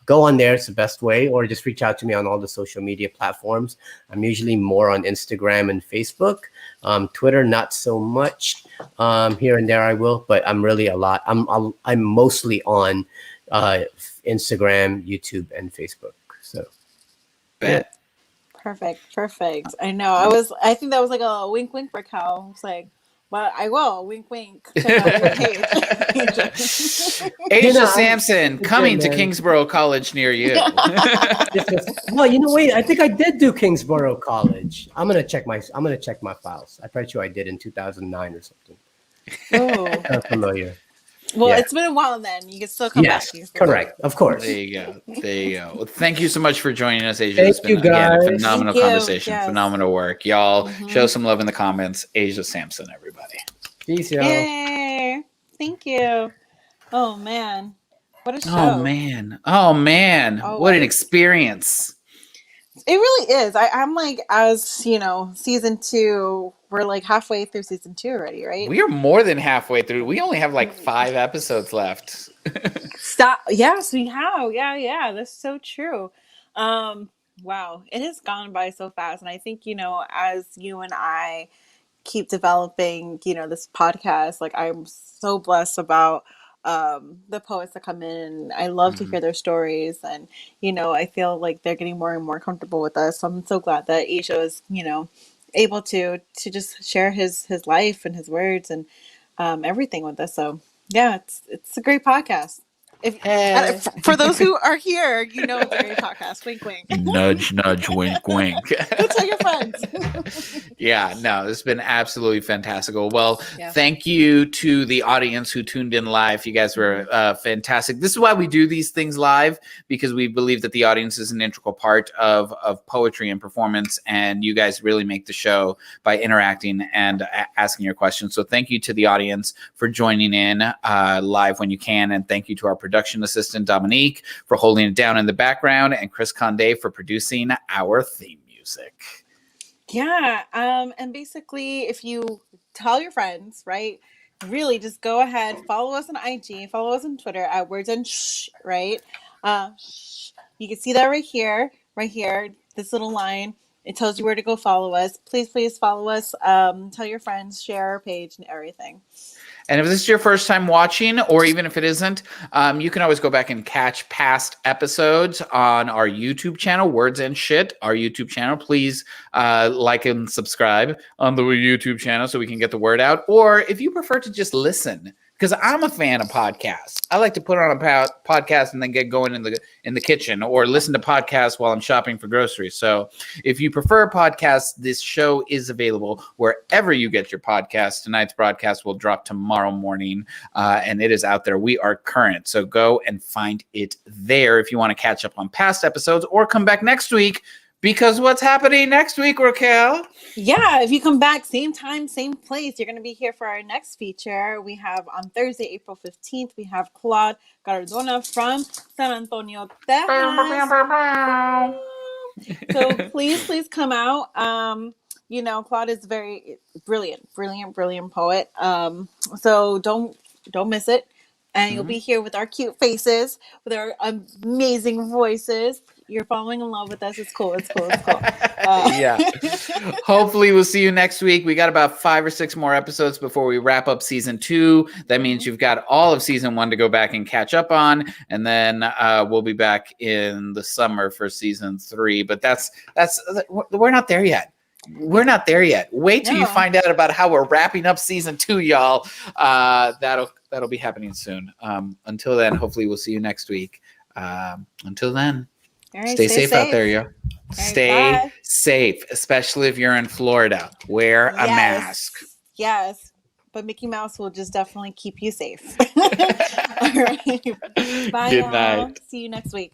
go on there, it's the best way, or just reach out to me on all the social media platforms. I'm usually more on Instagram and Facebook. Twitter, not so much. Here and there I will, but I'm really a lot. I'm mostly on Instagram, YouTube, and Facebook. So Bet. Perfect. I know. I think that was like a wink for Cal. It's like, but I will wink. Check out your page. Asia Samson coming to Kingsborough College near you. Well, wait. I think I did do Kingsborough College. I'm gonna check my files. I'm pretty sure I did in 2009 or something. Oh, I'm familiar. Well, Yeah. It's been a while then. You can still come back. Yes, correct. Of course. There you go. Well, thank you so much for joining us, Asia. Thank It's been, you, guys. again, a phenomenal Thank you. conversation. Yes. Phenomenal work. Y'all show some love in the comments. Asia Samson, everybody. Peace, y'all. Yay! Thank you. Oh man, what a show! Oh man. What an experience. It really is. I'm like, as season 2. We're like halfway through season 2 already, right? We are more than halfway through. We only have like 5 episodes left. Stop. Yes, we have. Yeah. That's so true. Wow, it has gone by so fast, and I think as you and I keep developing, this podcast, like I'm so blessed about the poets that come in. I love to hear their stories, and I feel like they're getting more and more comfortable with us. So I'm so glad that Asia is able to just share his life and his words and everything with us. So yeah, it's a great podcast. For those who are here, it's a great podcast. Wink, wink. Nudge, wink, wink. Go tell your friends. Yeah, no, it's been absolutely fantastical. Well, thank you to the audience who tuned in live. You guys were fantastic. This is why we do these things live, because we believe that the audience is an integral part of poetry and performance, and you guys really make the show by interacting and asking your questions. So thank you to the audience for joining in live when you can, and thank you to our production assistant, Dominique, for holding it down in the background, and Chris Conde for producing our theme music. Yeah. And basically, if you tell your friends, right, really just go ahead, follow us on IG, follow us on Twitter at Words and Shh, right? Shh. You can see that right here, this little line. It tells you where to go follow us. Please follow us. Tell your friends, share our page and everything. And if this is your first time watching, or even if it isn't, you can always go back and catch past episodes on our YouTube channel, Words and Shit, our YouTube channel. Please like and subscribe on the YouTube channel so we can get the word out. Or if you prefer to just listen, because I'm a fan of podcasts. I like to put on a podcast and then get going in the kitchen, or listen to podcasts while I'm shopping for groceries. So if you prefer podcasts, this show is available wherever you get your podcasts. Tonight's broadcast will drop tomorrow morning, and it is out there. We are current, so go and find it there if you want to catch up on past episodes, or come back next week. Because what's happening next week, Raquel? Yeah, if you come back, same time, same place, you're going to be here for our next feature. We have on Thursday, April 15th, we have Claude Cardona from San Antonio, Texas. So please come out. Claude is very brilliant poet. So don't miss it. And you'll be here with our cute faces, with our amazing voices. You're falling in love with us. It's cool. Yeah. Hopefully we'll see you next week. We got about 5 or 6 more episodes before we wrap up season 2. That means you've got all of season 1 to go back and catch up on. And then we'll be back in the summer for season 3. But we're not there yet. We're not there yet. Wait till you find out about how we're wrapping up season 2, y'all. That'll be happening soon. Until then, hopefully we'll see you next week. Until then. All right, stay safe out there, yo. Stay safe, especially if you're in Florida. Wear a mask. Yes, but Mickey Mouse will just definitely keep you safe. All right. Bye, Good night. See you next week.